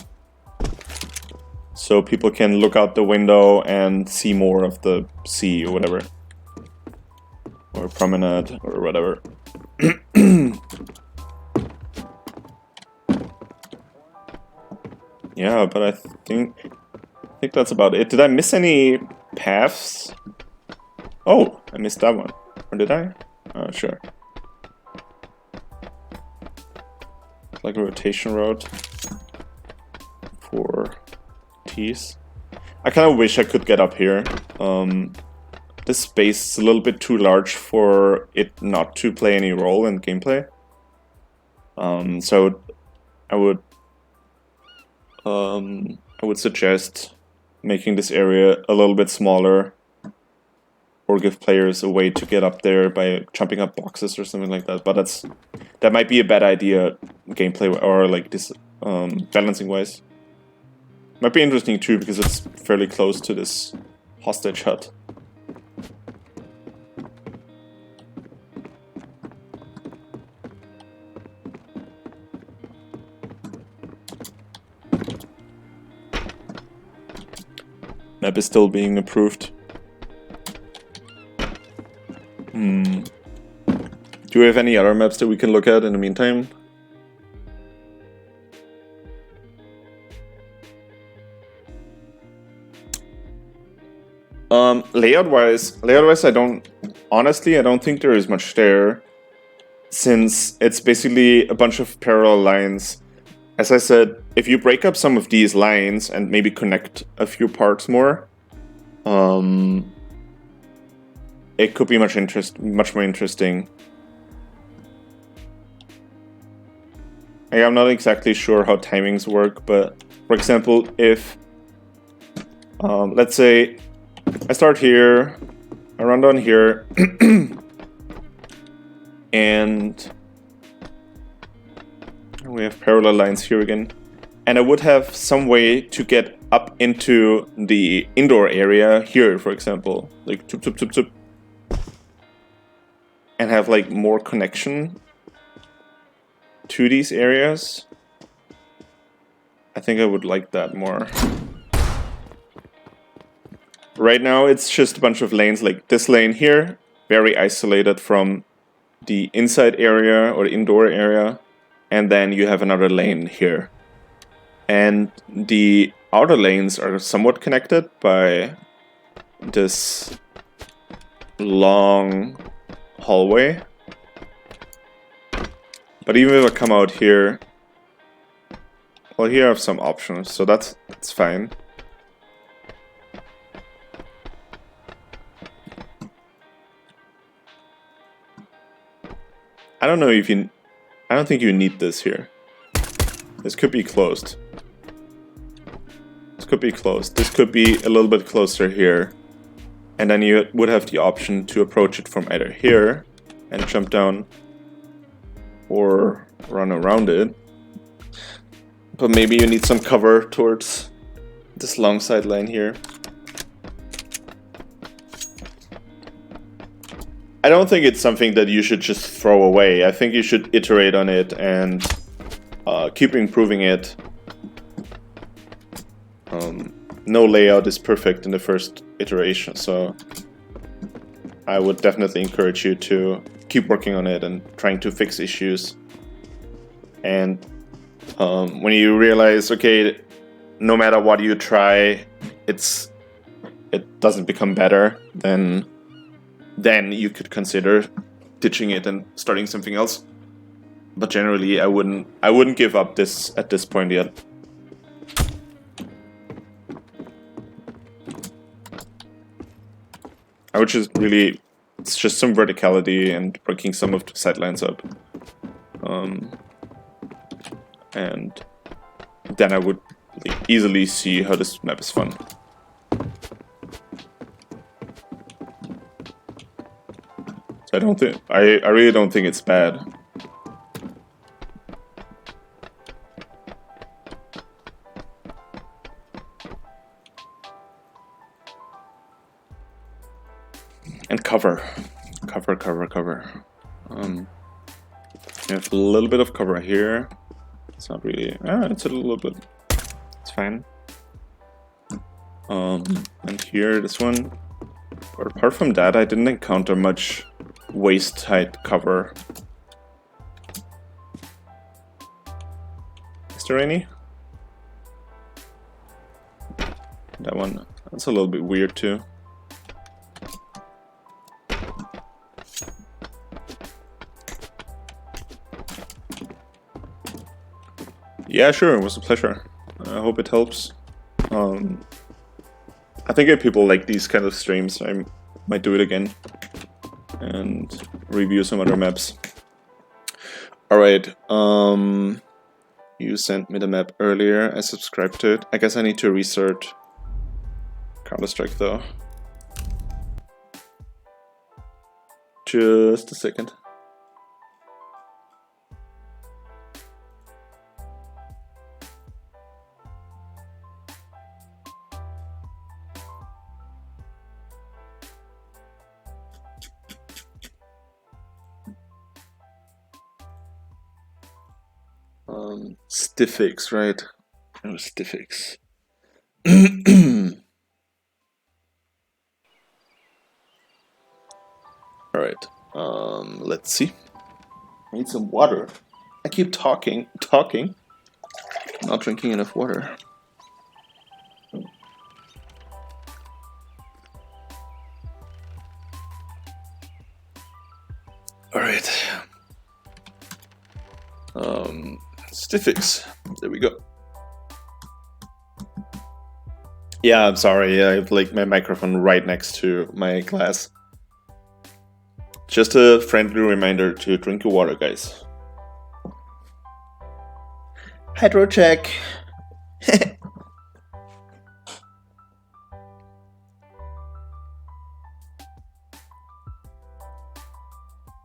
So people can look out the window and see more of the sea or whatever. Or promenade or whatever. Yeah, but I think that's about it. Did I miss any paths? Oh, I missed that one. Or did I? Oh, sure. It's like a rotation road for T's. I kind of wish I could get up here. This space is a little bit too large for it not to play any role in gameplay. So I would suggest making this area a little bit smaller, or give players a way to get up there by jumping up boxes or something like that. But that might be a bad idea gameplay or like this balancing wise. Might be interesting too because it's fairly close to this hostage hut. Map is still being approved. Do we have any other maps that we can look at in the meantime? Layout-wise, I don't think there is much there, since it's basically a bunch of parallel lines. As I said, if you break up some of these lines and maybe connect a few parts more, it could be much more interesting. I'm not exactly sure how timings work, but for example, if let's say I start here, I run down here, and we have parallel lines here again, and I would have some way to get up into the indoor area here, for example, like zoop, zoop, zoop, zoop, and have like more connection to these areas. I think I would like that more. Right now it's just a bunch of lanes, like this lane here, very isolated from the inside area or the indoor area, and then you have another lane here. And the outer lanes are somewhat connected by this long hallway. But even if I come out here, well, here I have some options, so that's fine. I don't think you need this here. This could be closed. This could be closed. This could be a little bit closer here. And then you would have the option to approach it from either here and jump down, or run around it. But maybe you need some cover towards this long sideline here. I don't think it's something that you should just throw away. I think you should iterate on it and keep improving it. No layout is perfect in the first iteration, so I would definitely encourage you to keep working on it and trying to fix issues. And when you realize, okay, no matter what you try, it doesn't become better, then you could consider ditching it and starting something else. But generally, I wouldn't give up this at this point yet. I would just really, it's just some verticality and breaking some of the sidelines up. And then I would easily see how this map is fun. So I really don't think it's bad. And cover. You have a little bit of cover here. It's not really, it's a little bit, it's fine. And here, this one. But apart from that, I didn't encounter much waist-height cover. Is there any? That one, that's a little bit weird too. Yeah, sure, it was a pleasure. I hope it helps. I think if people like these kind of streams, I might do it again and review some other maps. Alright, you sent me the map earlier, I subscribed to it. I guess I need to restart Counter-Strike though. Just a second. Stiffix, right? Oh, Stiffix. Alright, let's see. I need some water. I keep talking, not drinking enough water. Alright. Stiffix. There we go. Yeah, I'm sorry. I have like my microphone right next to my glass. Just a friendly reminder to drink your water, guys. Hydro check.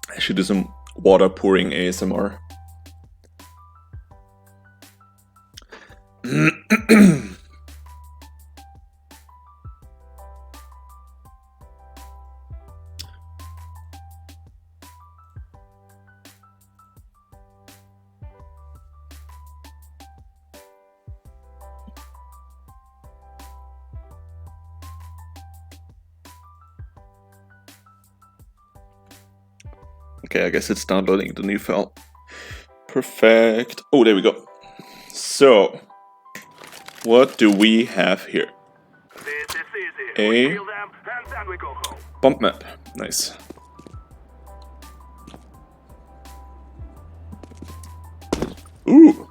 I should do some water pouring ASMR. Okay, I guess it's downloading the new file. Perfect. Oh, there we go. So, what do we have here? A bump map. Nice. Ooh.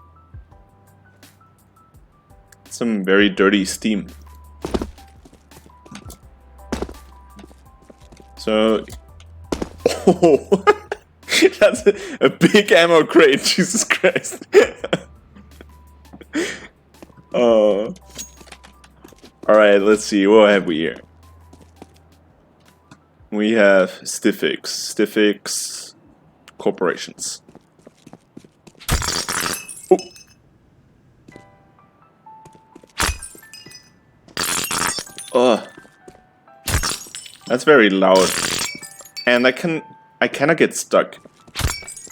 Some very dirty steam. So, oh, that's a big ammo crate. Jesus Christ. Alright, let's see. What have we here? We have Stiffix Corporations. Oh. That's very loud. And I kind of get stuck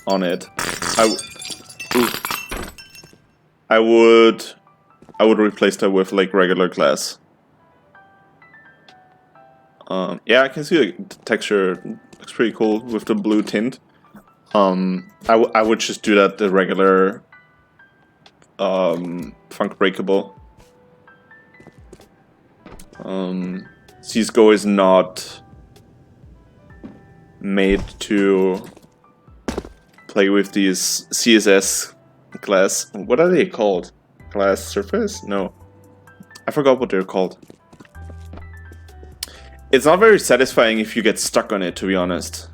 on it. I would replace that with like regular glass. Yeah, I can see the texture looks pretty cool with the blue tint. I would just do that the regular Funk Breakable. CSGO is not made to play with these CSS glass. What are they called? Glass surface? No. I forgot what they're called. It's not very satisfying if you get stuck on it, to be honest.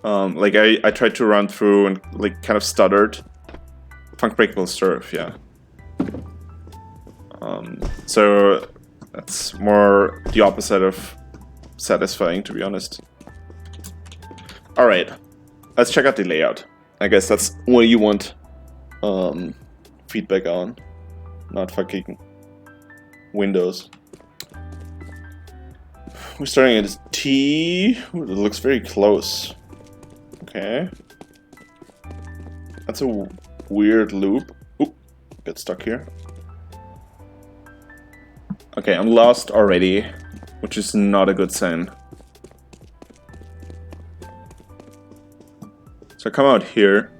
Like I tried to run through and like kind of stuttered. Funk Breakable Surf, yeah. So that's more the opposite of satisfying, to be honest. Alright, let's check out the layout. I guess that's what you want feedback on, not fucking Windows. We're starting at T. Ooh, it looks very close. Okay. That's a weird loop. Oop, get stuck here. Okay, I'm lost already, which is not a good sign. So I come out here.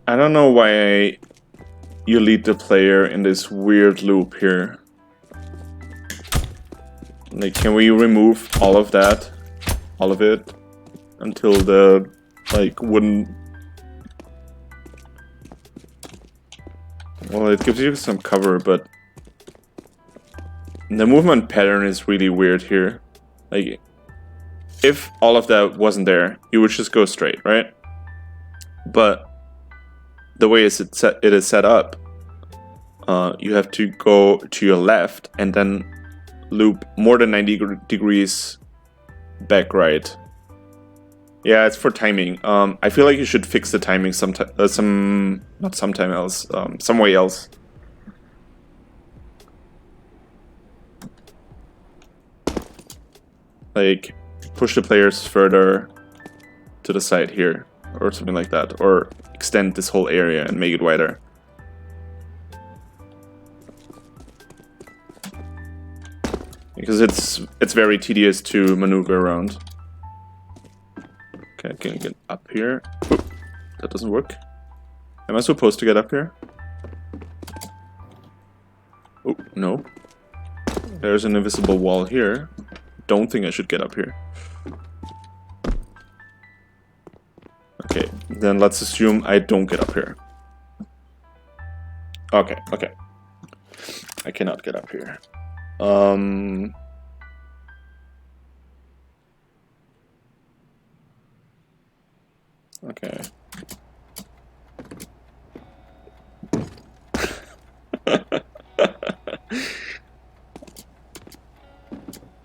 I don't know why you lead the player in this weird loop here. Like, can we remove all of that? All of it? Until the, like, wooden... Well, it gives you some cover, but... The movement pattern is really weird here. Like, if all of that wasn't there, you would just go straight, right? But the way it is set up, you have to go to your left and then loop more than 90 degrees back right. Yeah, it's for timing. I feel like you should fix the timing not sometime else, some way else. Like, push the players further to the side here, or something like that, or extend this whole area and make it wider. Because it's very tedious to maneuver around. Okay, can I get up here? Oop, that doesn't work. Am I supposed to get up here? Oh, no. There's an invisible wall here. Don't think I should get up here. Okay, then let's assume I don't get up here. Okay, okay. I cannot get up here. Okay.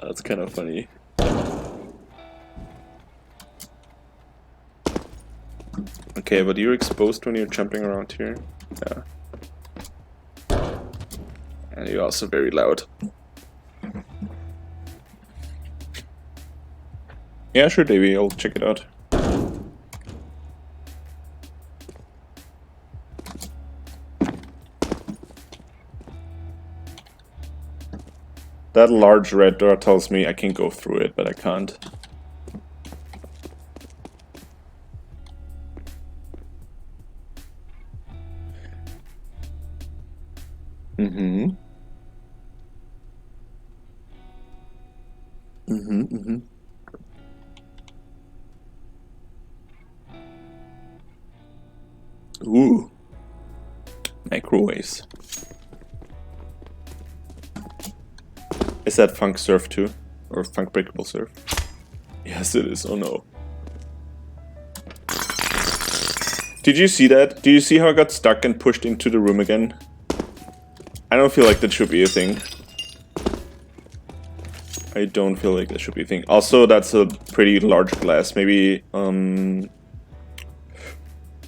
That's kind of funny. Okay, but you're exposed when you're jumping around here. Yeah. And you're also very loud. Yeah, sure, Davey, I'll check it out. That large red door tells me I can go through it, but I can't. Ooh. Microwaves. Is that Funk Surf too? Or Funk Breakable Surf? Yes, it is. Oh no. Did you see that? Do you see how I got stuck and pushed into the room again? I don't feel like that should be a thing. I don't feel like that should be a thing. Also, that's a pretty large glass. Maybe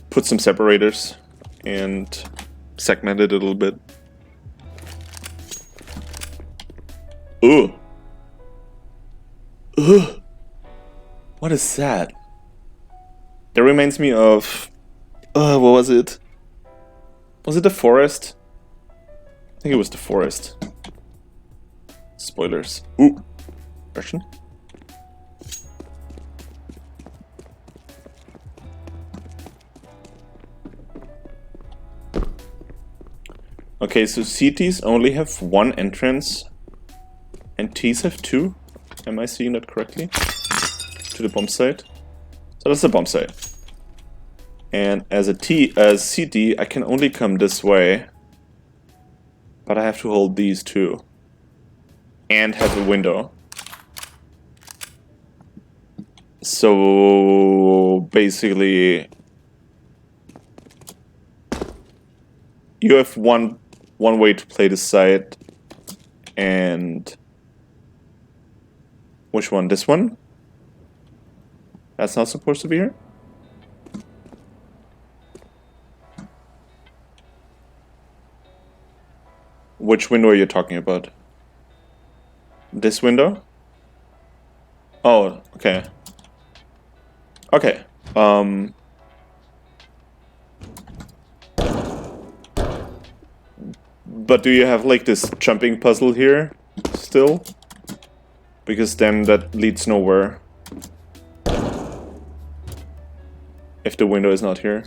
put some separators and segment it a little bit. Ooh. Ugh. What is that? That reminds me of... what was it? Was it the forest? I think it was the forest. Spoilers. Ooh. Russian? Okay, so CTs only have one entrance. And T's have two? Am I seeing that correctly? To the bomb site? So that's the bomb site. And as CT, I can only come this way. But I have to hold these two. And have a window. So basically you have one way to play the site, and which one? This one? That's not supposed to be here? Which window are you talking about? This window? Oh, okay. Okay. But do you have like this jumping puzzle here still? Because then that leads nowhere. If the window is not here.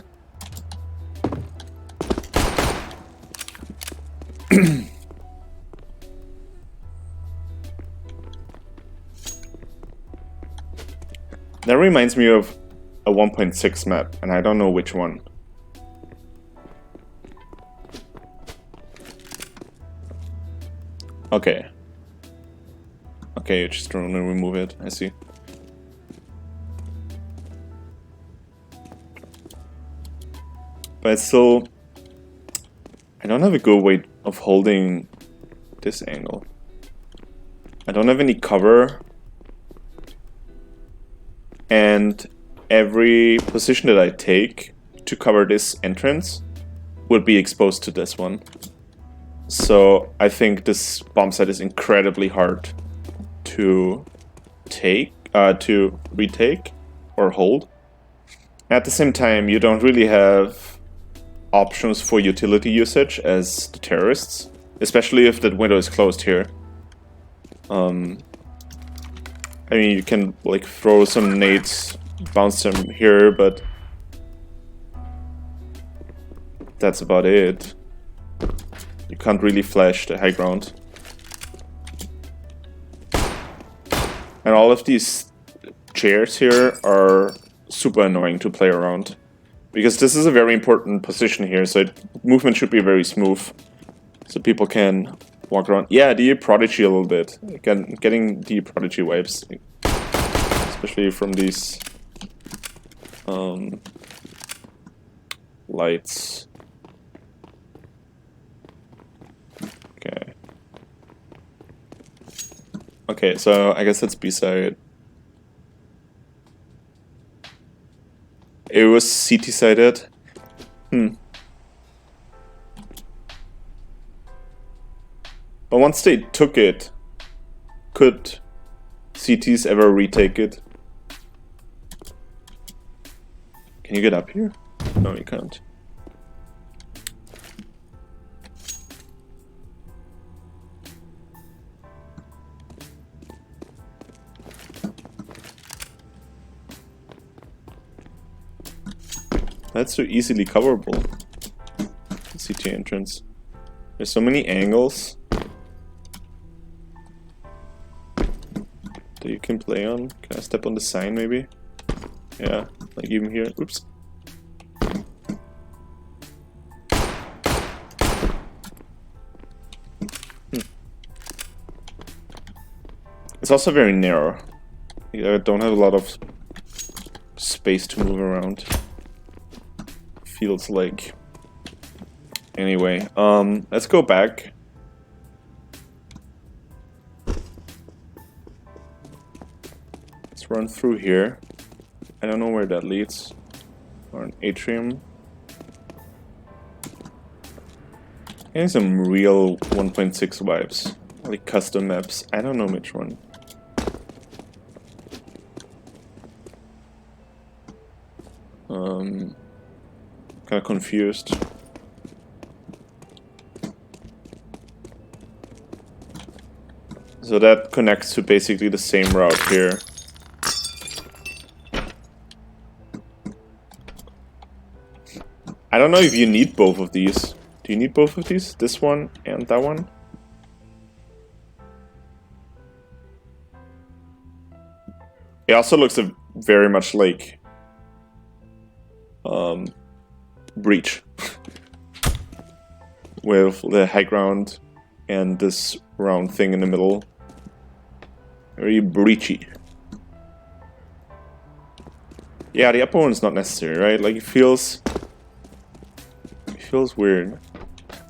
That reminds me of a 1.6 map, and I don't know which one. Okay. Okay, you just want to remove it, I see. But still, I don't have a good way of holding this angle. I don't have any cover. And every position that I take to cover this entrance would be exposed to this one. So I think this bomb site is incredibly hard to retake or hold. At the same time, you don't really have options for utility usage as the terrorists, especially if that window is closed here. I mean, you can like throw some nades, bounce them here, but that's about it. You can't really flash the high ground. And all of these chairs here are super annoying to play around. Because this is a very important position here, so movement should be very smooth. So people can walk around. Yeah, the Prodigy a little bit. Again, getting the Prodigy vibes. Especially from these lights. Okay. Okay, so I guess that's B-side. It was CT-sided. But once they took it, could CTs ever retake it? Can you get up here? No, you can't. That's so easily coverable. CT entrance. There's so many angles that you can play on. Can I step on the sign maybe? Yeah, like even here. Oops. It's also very narrow. I don't have a lot of space to move around. Feels like. Anyway, let's go back. Let's run through here. I don't know where that leads. Or an atrium. Getting some real 1.6 vibes. Like custom maps. I don't know which one. Kind of confused. So that connects to basically the same route here. I don't know if you need both of these. Do you need both of these? This one and that one? It also looks very much like Breach. With the high ground and this round thing in the middle. Very breachy. Yeah, the upper one's not necessary, right? Like it feels weird.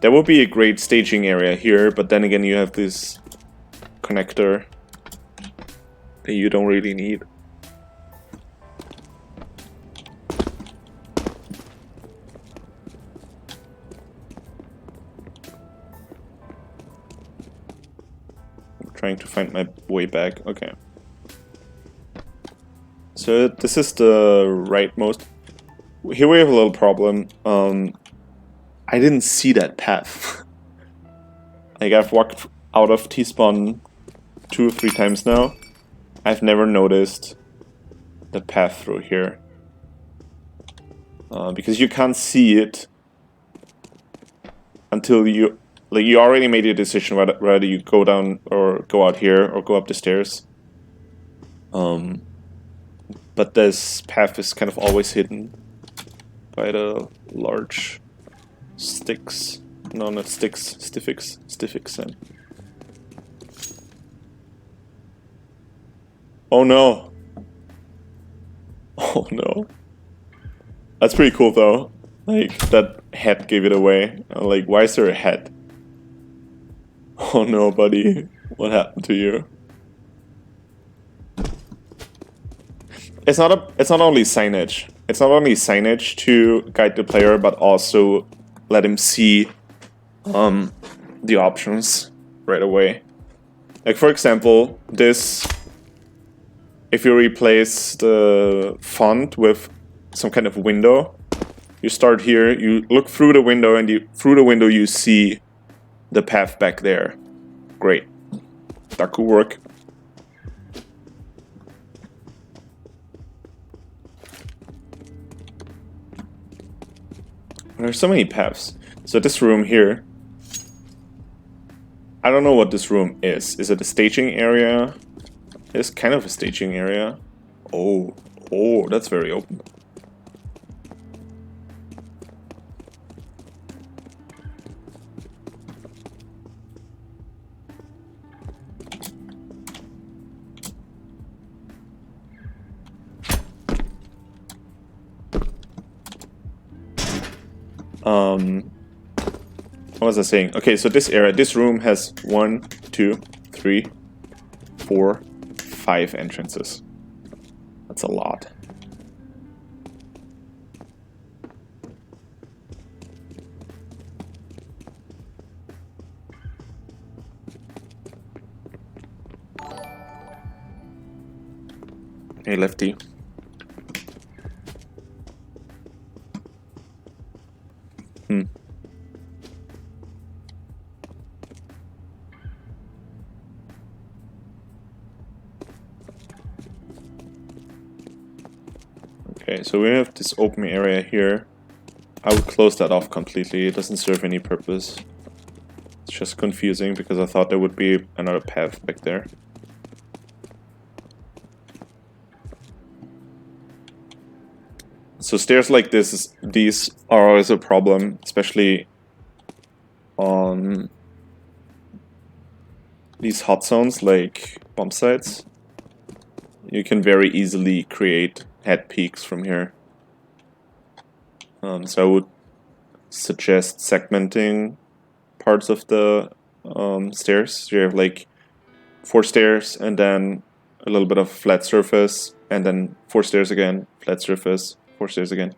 There would be a great staging area here, but then again you have this connector that you don't really need. Trying to find my way back. Okay. So this is the rightmost. Here we have a little problem. I didn't see that path. Like I've walked out of T-spawn 2 or 3 times now. I've never noticed the path through here. Because you can't see it until you... Like, you already made your decision whether you go down or go out here or go up the stairs. But this path is kind of always hidden by the large sticks. No, not sticks, stiffics. Oh no! Oh no. That's pretty cool though. Like, that head gave it away. Like, why is there a head? Oh no, buddy. What happened to you? It's not only signage. It's not only signage to guide the player, but also let him see the options right away. Like for example, this, if you replace the font with some kind of window. You start here, you look through the window, and through the window you see the path back there. Great. That could work. There's so many paths. So this room here, I don't know what this room is. Is it a staging area? It's kind of a staging area. Oh, that's very open. What was I saying? Okay, so this area, this room has 1, 2, 3, 4, 5 entrances. That's a lot. Hey, Lefty. Okay, so we have this open area here. I would close that off completely. It doesn't serve any purpose. It's just confusing because I thought there would be another path back there. So stairs like this, these are always a problem, especially on these hot zones like bomb sites. You can very easily create head peaks from here. So I would suggest segmenting parts of the stairs. So you have like 4 stairs and then a little bit of flat surface, and then 4 stairs again, flat surface, 4 stairs again,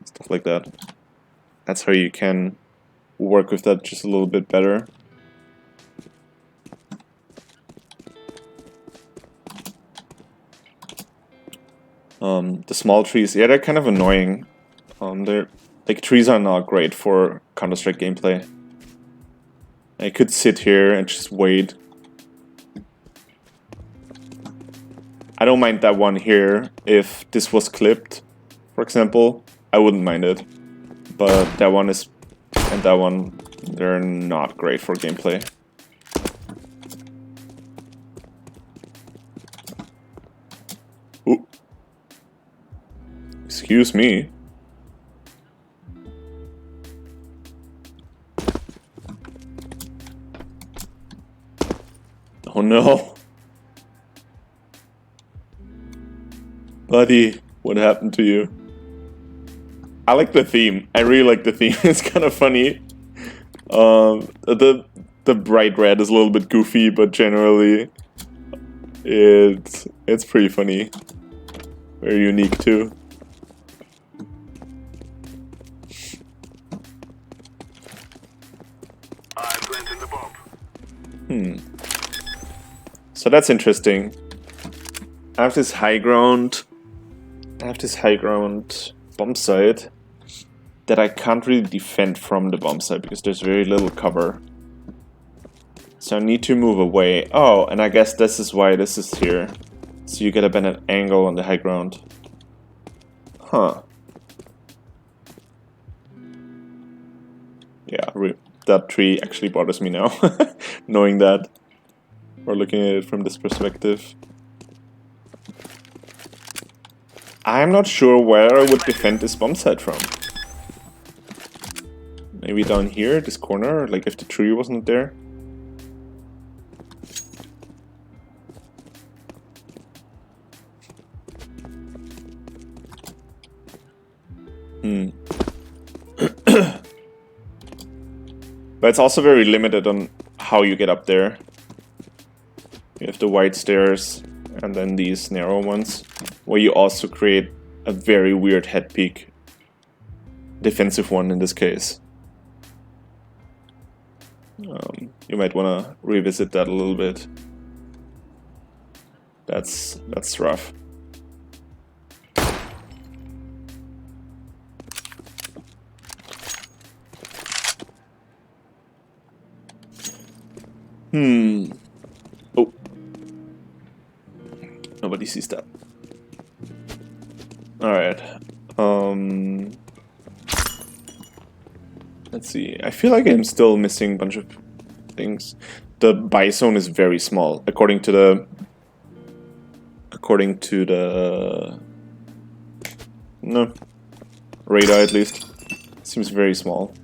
stuff like that. That's how you can work with that just a little bit better. The small trees, yeah, they're kind of annoying. They're like, trees are not great for Counter-Strike gameplay. I could sit here and just wait. I don't mind that one here. If this was clipped, for example, I wouldn't mind it. But that one is, and that one, they're not great for gameplay. Ooh. Excuse me. Oh no. Buddy, what happened to you? I like the theme. I really like the theme. It's kind of funny. The bright red is a little bit goofy, but generally it's pretty funny. Very unique too. I planted the bomb. So that's interesting. I have this high ground bomb site that I can't really defend from the bomb site because there's very little cover. So I need to move away. Oh, and I guess this is why this is here. So you get a better angle on the high ground. Huh. Yeah, that tree actually bothers me now, knowing that, or looking at it from this perspective. I'm not sure where I would defend this bomb site from. Maybe down here, this corner, like if the tree wasn't there. But it's also very limited on how you get up there. You have the wide stairs and then these narrow ones, where you also create a very weird head peak. Defensive one in this case. You might want to revisit that a little bit. That's rough. Oh. Nobody sees that. Alright. Let's see. I feel like I'm still missing a bunch of things. The buy zone is very small, according to the no radar at least. Seems very small.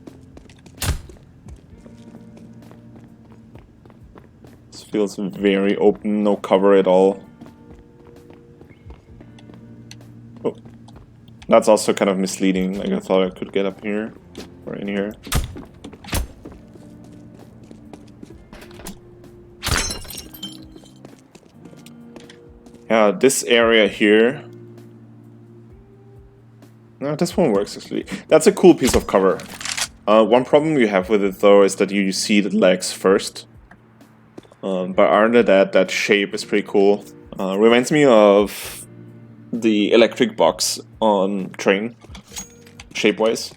This feels very open, no cover at all. Oh, that's also kind of misleading. Like I thought I could get up here or in here. Yeah, this area here. No, this one works actually. That's a cool piece of cover. One problem you have with it though is that you see the legs first. But other than that shape is pretty cool. Reminds me of the electric box on Train, shape-wise.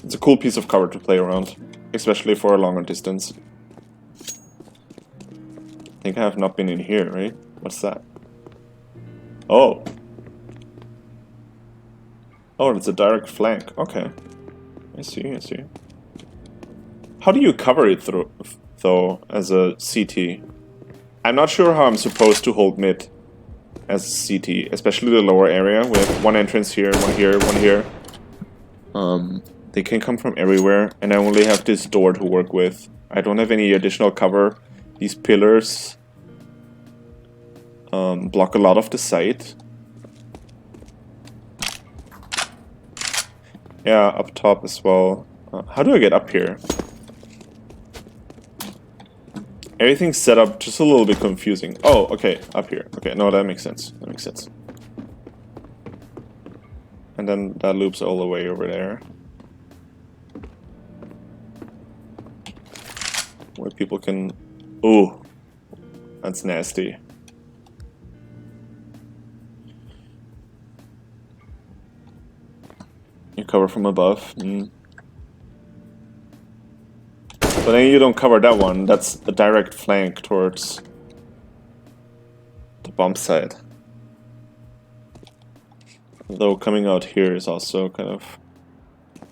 It's a cool piece of cover to play around, especially for a longer distance. I think I have not been in here, right? What's that? Oh. Oh, it's a direct flank. Okay. I see, I see. How do you cover it through, though, as a CT? I'm not sure how I'm supposed to hold mid as a CT, especially the lower area. We have one entrance here, one here, one here. They can come from everywhere, and I only have this door to work with. I don't have any additional cover. These pillars block a lot of the sight. Yeah, up top as well. How do I get up here? Everything's set up just a little bit confusing. Oh, okay, up here. Okay, no, that makes sense. That makes sense. And then that loops all the way over there. Where people can... Ooh, that's nasty. You cover from above. But then you don't cover that one. That's a direct flank towards the bomb side. Though coming out here is also kind of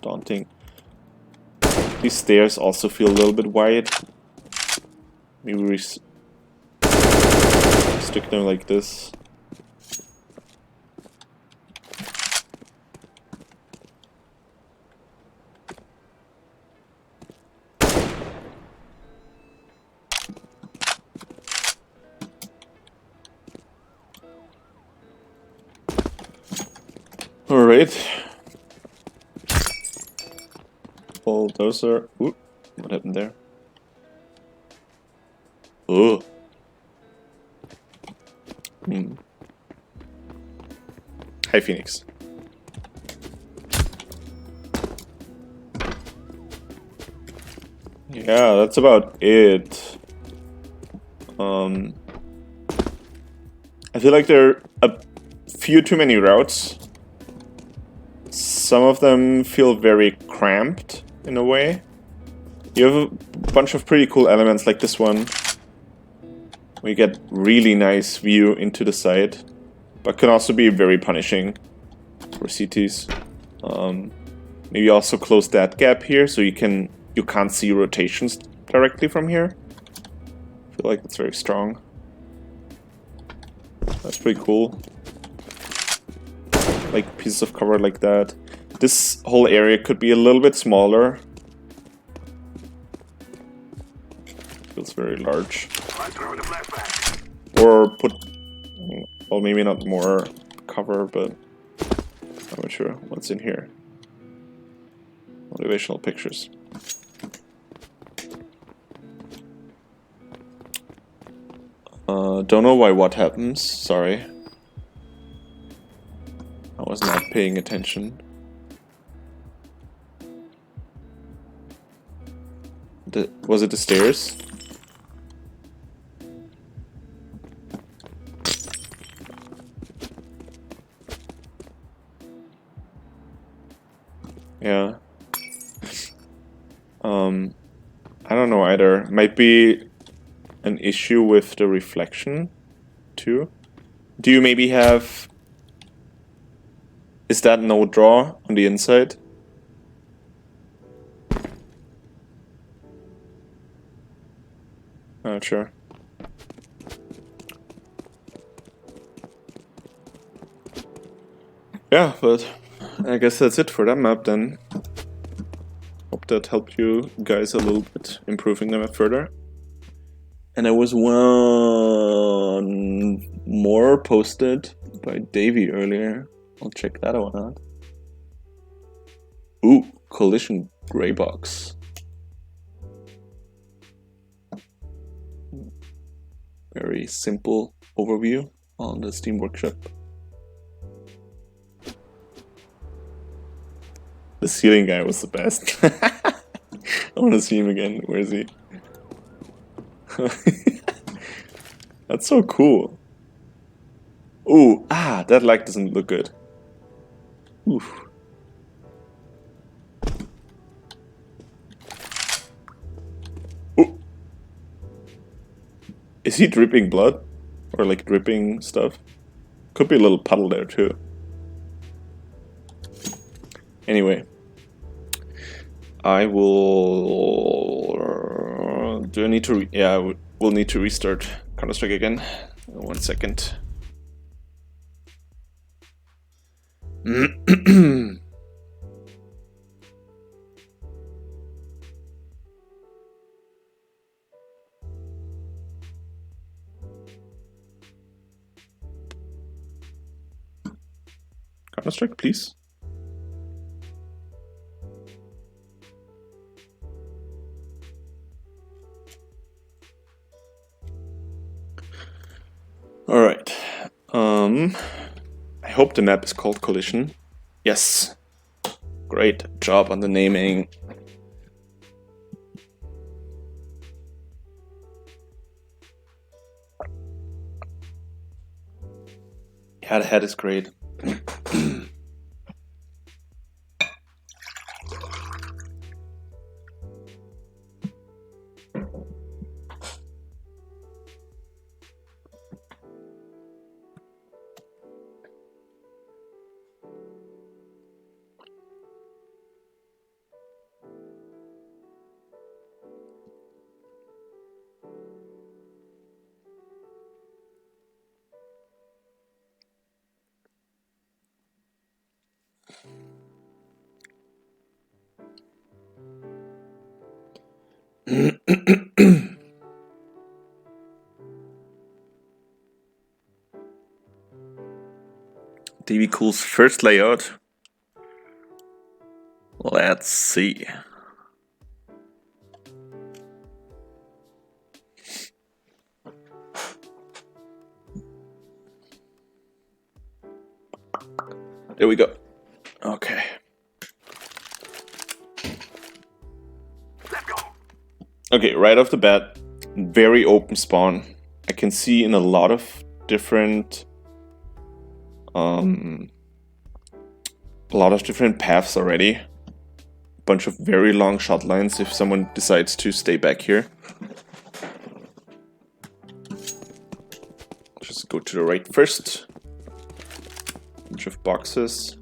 daunting. These stairs also feel a little bit wide. Maybe we stick them like this. Alright. Bulldozer. Ooh, what happened there? Ooh. Hi, Phoenix. Yeah, that's about it. I feel like there are a few too many routes. Some of them feel very cramped in a way. You have a bunch of pretty cool elements like this one. We get really nice view into the side, but can also be very punishing for CTs. Maybe also close that gap here so you can't see rotations directly from here. I feel like that's very strong. That's pretty cool. Like pieces of cover like that. This whole area could be a little bit smaller. Feels very large. Or put, well, maybe not more cover, but I'm not sure what's in here. Motivational pictures. Don't know why what happens, sorry. I was not paying attention. Was it the stairs? Yeah. I don't know either. Might be an issue with the reflection too. Do you maybe have... Is that no draw on the inside? Not sure. Yeah, but I guess that's it for that map then. Hope that helped you guys a little bit, improving the map further. And there was one more posted by Davey earlier. I'll check that one out. Ooh, Collision Grey Box. Very simple overview on the Steam Workshop. The ceiling guy was the best. I want to see him again. Where is he? That's so cool. Ooh, that light doesn't look good. Oof. Ooh. Is he dripping blood? Or like dripping stuff? Could be a little puddle there too. Anyway. I will... Do I need to... Yeah, we'll need to restart Counter-Strike again. 1 second. Counter-Strike, please. Alright. I hope the map is called Collision. Yes. Great job on the naming. Yeah, the head is great. DB Cool's first layout. Let's see. There we go. Okay. Let's go. Okay, right off the bat, very open spawn. I can see in a lot of different paths already. A bunch of very long shot lines if someone decides to stay back here. Just go to the right first. Bunch of boxes.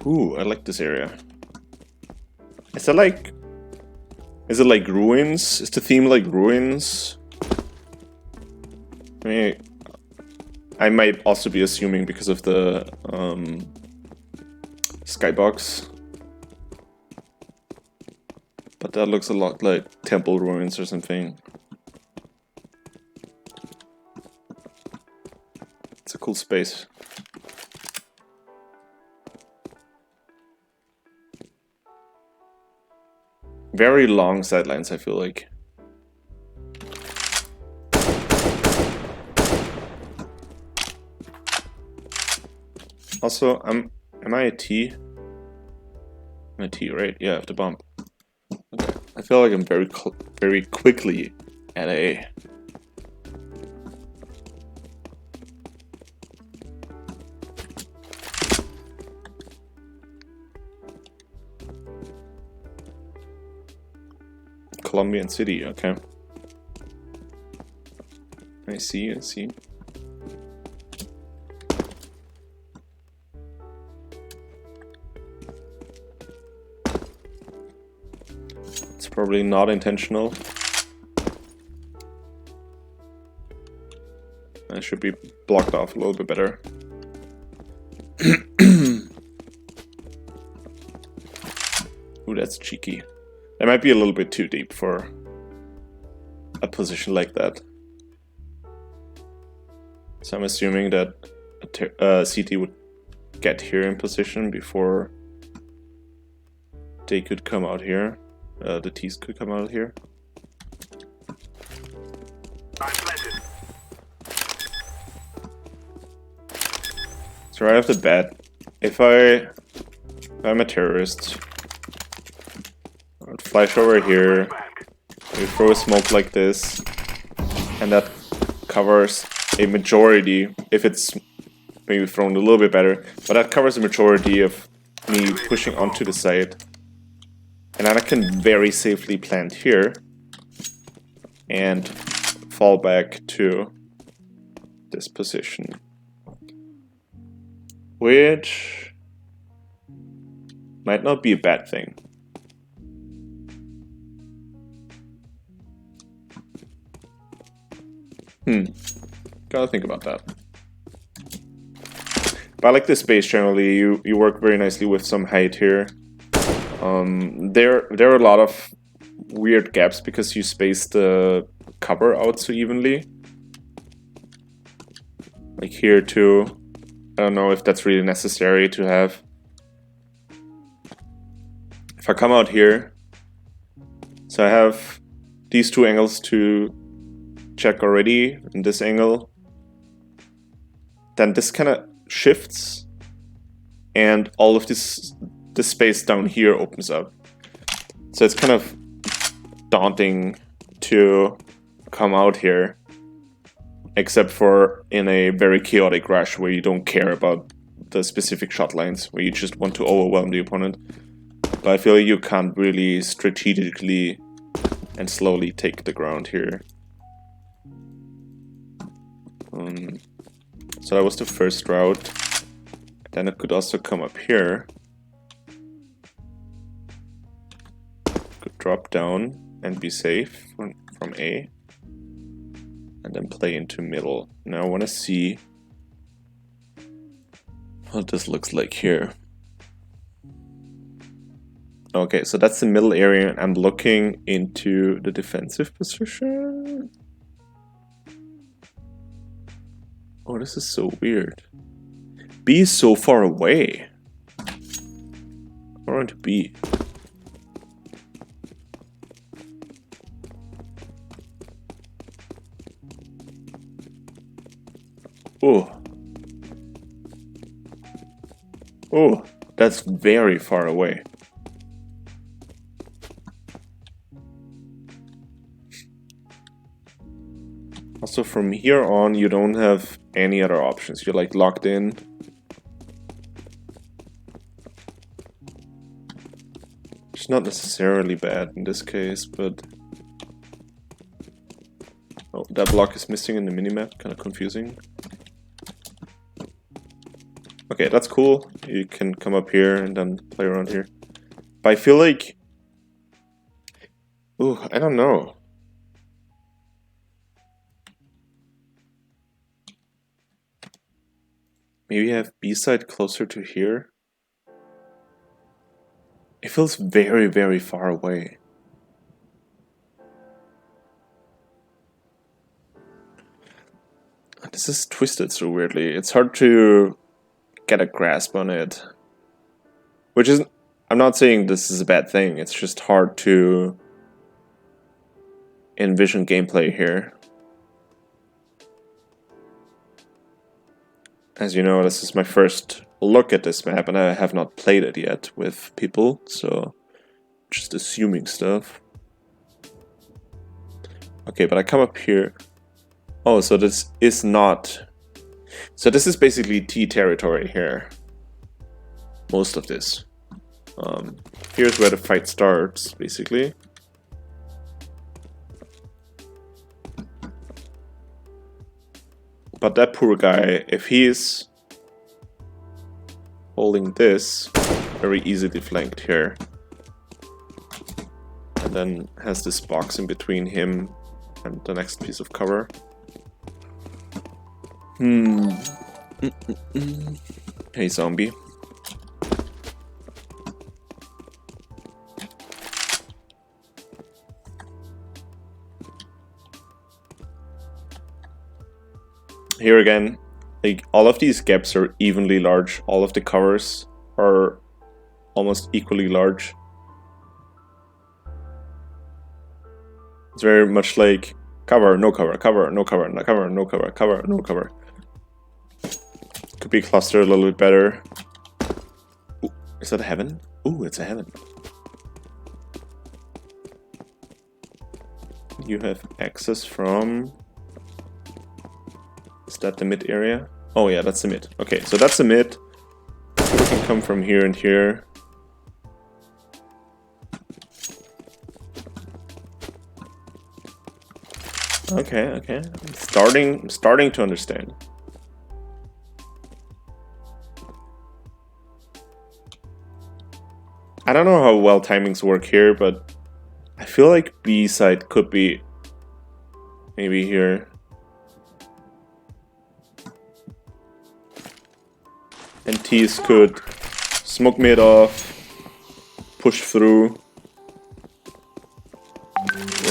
Ooh, I like this area. Is it like ruins? Is the theme like ruins? I mean, I might also be assuming because of the skybox. But that looks a lot like temple ruins or something. It's a cool space. Very long sidelines, I feel like. Also, am I a T? I'm a T, right? Yeah, I have to bump. Okay. I feel like I'm very quickly at A. Colombian city, okay. I see, I see. It's probably not intentional. I should be blocked off a little bit better. Ooh, that's cheeky. That might be a little bit too deep for a position like that. So I'm assuming that CT would get here in position before they could come out here. The T's could come out here. So right off the bat, if I'm a terrorist, I would flash over here, maybe throw a smoke like this, and that covers a majority, if it's maybe thrown a little bit better, but that covers a majority of me pushing onto the side. And then I can very safely plant here and fall back to this position. Which might not be a bad thing. Gotta think about that. But I like this space generally. You work very nicely with some height here. There are a lot of weird gaps because you space the cover out so evenly. Like here too. I don't know if that's really necessary to have. If I come out here, so I have these two angles to check already, and this angle, then this kind of shifts, and all of this space down here opens up. So it's kind of daunting to come out here, except for in a very chaotic rush where you don't care about the specific shot lines, where you just want to overwhelm the opponent. But I feel like you can't really strategically and slowly take the ground here. So that was the first route. Then I could also come up here. Could drop down and be safe from A. And then play into middle. Now I want to see what this looks like here. Okay, so that's the middle area, and I'm looking into the defensive position. Oh, this is so weird. B is so far away. I want to B. Oh. Oh, that's very far away. Also, from here on, you don't have any other options. You're like locked in. It's not necessarily bad in this case, but... Oh, that block is missing in the minimap, kind of confusing. Okay, that's cool. You can come up here and then play around here. But I feel like... Ooh, I don't know. Maybe have B side closer to here. It feels very, very far away. This is twisted so weirdly. It's hard to get a grasp on it. Which is, I'm not saying this is a bad thing. It's just hard to envision gameplay here. As you know, this is my first look at this map, and I have not played it yet with people, so just assuming stuff. Okay, but I come up here. Oh, so this is not... So this is basically T territory here. Most of this. Here's where the fight starts, basically. But that poor guy, if he's holding this, very easily flanked here. And then has this box in between him and the next piece of cover. Hey, zombie. Here again, like all of these gaps are evenly large. All of the covers are almost equally large. It's very much like cover, no cover, cover, no cover, no cover, no cover, cover, no cover. Could be clustered a little bit better. Ooh, is that a heaven? Ooh, it's a heaven. You have access from... Is that the mid area? Oh yeah, that's the mid. Okay, so that's the mid. We can come from here and here. Okay, okay. I'm starting to understand. I don't know how well timings work here, but I feel like B side could be maybe here. And T's could smoke mid off, push through,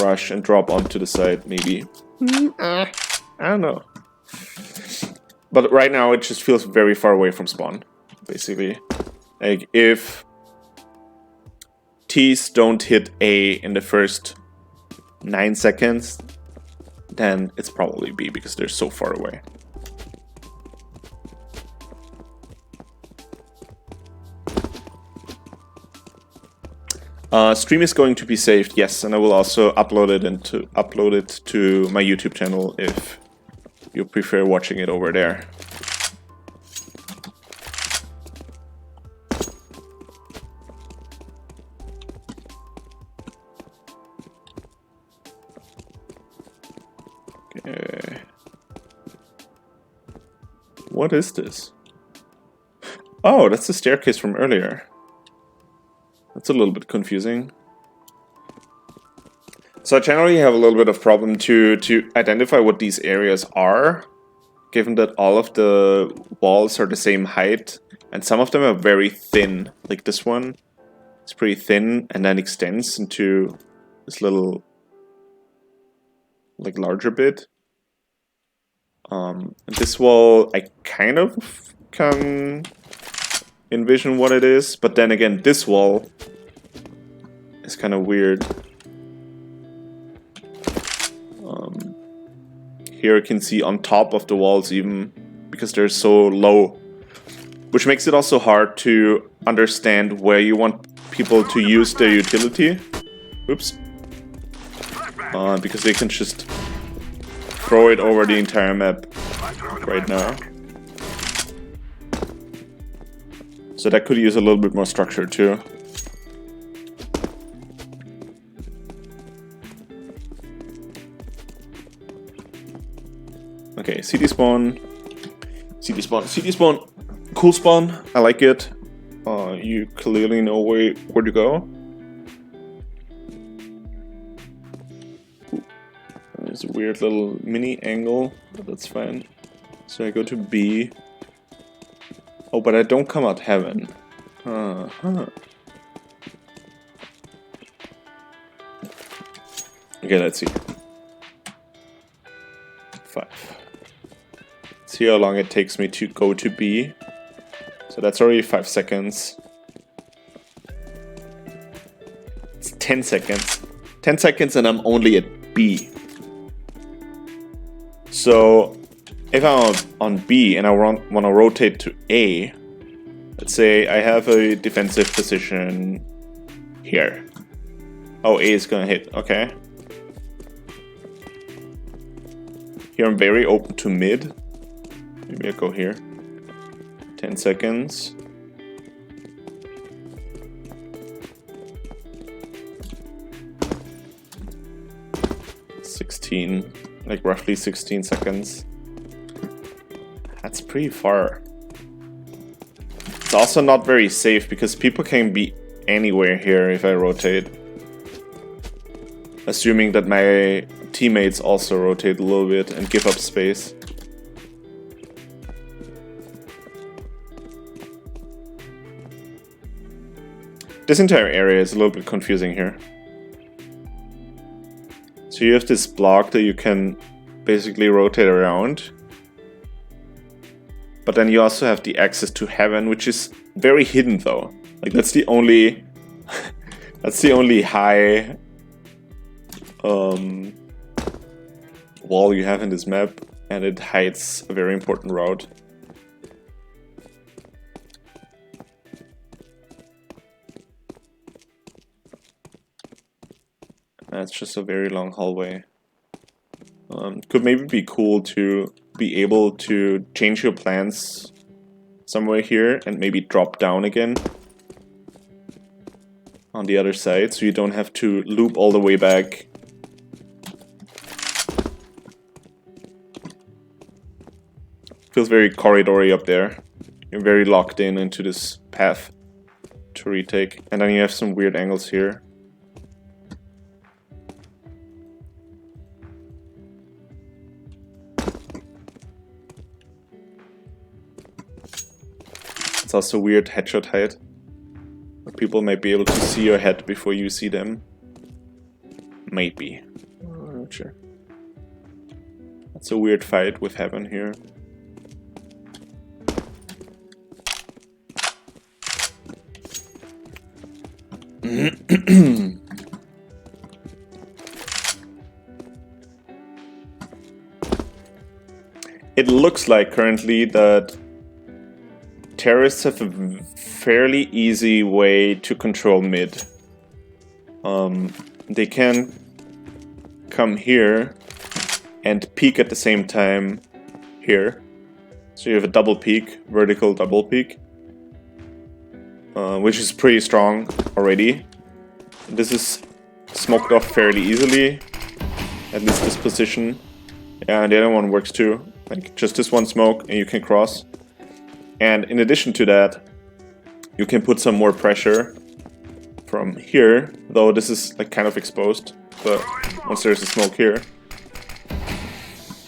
rush and drop onto the side maybe. I don't know. But right now it just feels very far away from spawn, basically. Like if T's don't hit A in the first 9 seconds, then it's probably B because they're so far away. Stream is going to be saved, yes, and I will also upload it to my YouTube channel if you prefer watching it over there. Okay. What is this? Oh, that's the staircase from earlier. That's a little bit confusing. So I generally have a little bit of problem to identify what these areas are, given that all of the walls are the same height, and some of them are very thin. Like this one, it's pretty thin, and then extends into this little, like, larger bit. And this wall, I kind of can envision what it is, but then again, this wall is kind of weird. Here I can see on top of the walls even, because they're so low, which makes it also hard to understand where you want people to use their utility. Oops. Because they can just throw it over the entire map right now. So that could use a little bit more structure too. Okay, CD spawn, CD spawn, CD spawn. Cool spawn, I like it. You clearly know where to go. Ooh, there's a weird little mini angle, but that's fine. So I go to B. Oh, but I don't come out heaven. Okay, let's see. 5. Let's see how long it takes me to go to B. So that's already 5 seconds. It's 10 seconds. 10 seconds and I'm only at B. So if I'm on B and I want to rotate to A, let's say I have a defensive position here. Oh, A is gonna hit, okay. Here I'm very open to mid. Maybe I go here. 10 seconds. Like roughly 16 seconds. pretty far. It's also not very safe because people can be anywhere here if I rotate. Assuming that my teammates also rotate a little bit and give up space. This entire area is a little bit confusing here. So you have this block that you can basically rotate around. But then you also have the access to heaven, which is very hidden though. Like that's the only that's the only high wall you have in this map, and it hides a very important route. That's just a very long hallway. Could maybe be cool to be able to change your plans somewhere here and maybe drop down again on the other side, so you don't have to loop all the way back. Feels very corridory up there. You're very locked in into this path to retake, and then you have some weird angles here. It's also weird headshot height, where people might be able to see your head before you see them. Maybe. I'm not sure. That's a weird fight with heaven here. It looks like currently that terrorists have a fairly easy way to control mid. They can come here and peek at the same time here. So you have a double peek, vertical double peek, which is pretty strong already. This is smoked off fairly easily, at least this position. Yeah, and the other one works too. Like just this one smoke and you can cross. And in addition to that, you can put some more pressure from here, though this is like kind of exposed. But once there's a smoke here,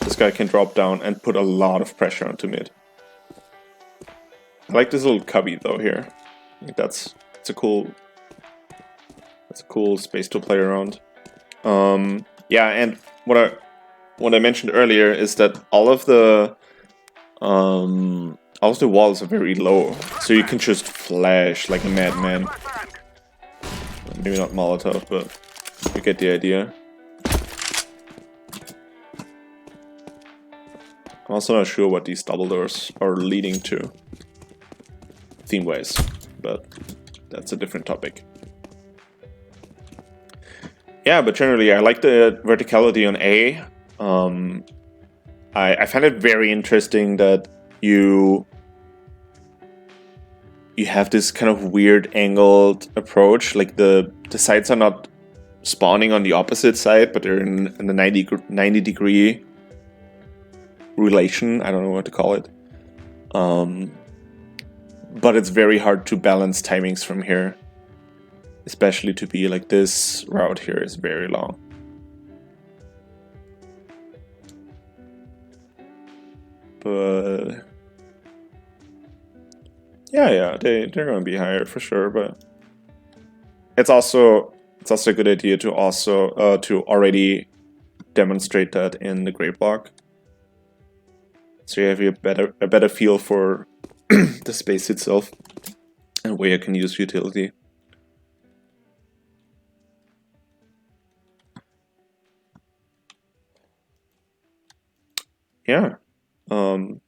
this guy can drop down and put a lot of pressure onto mid. I like this little cubby though here. I think it's a cool space to play around. Yeah, and what I mentioned earlier is that all of the walls are very low, so you can just flash like a madman. Maybe not Molotov, but you get the idea. I'm also not sure what these double doors are leading to, theme-wise, but that's a different topic. Yeah, but generally I like the verticality on A. I find it very interesting that you have this kind of weird angled approach. Like the sides are not spawning on the opposite side, but they're in the 90 degree relation. I don't know what to call it. But it's very hard to balance timings from here, especially to be like this route here is very long. But yeah, they're gonna be higher for sure. But it's also a good idea to also to already demonstrate that in the gray block, so you have a better feel for the space itself and where you can use utility. Yeah, I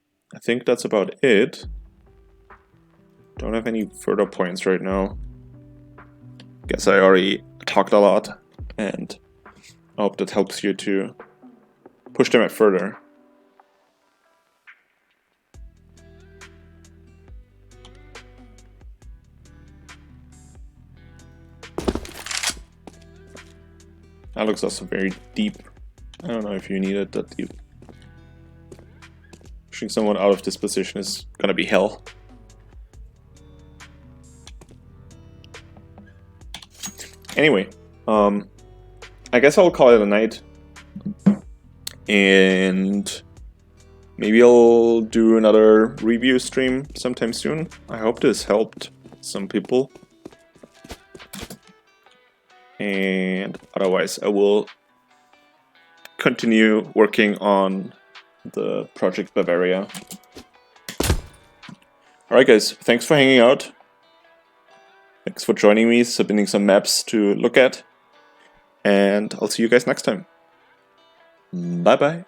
think that's about it. Don't have any further points right now. Guess I already talked a lot, and I hope that helps you to push them further. That looks also very deep. I don't know if you need it that deep. Pushing someone out of this position is gonna be hell. Anyway, I guess I'll call it a night. And maybe I'll do another review stream sometime soon. I hope this helped some people. And otherwise, I will continue working on the Project Bavaria. Alright guys, thanks for hanging out. Thanks for joining me, submitting some maps to look at. And I'll see you guys next time. Bye bye.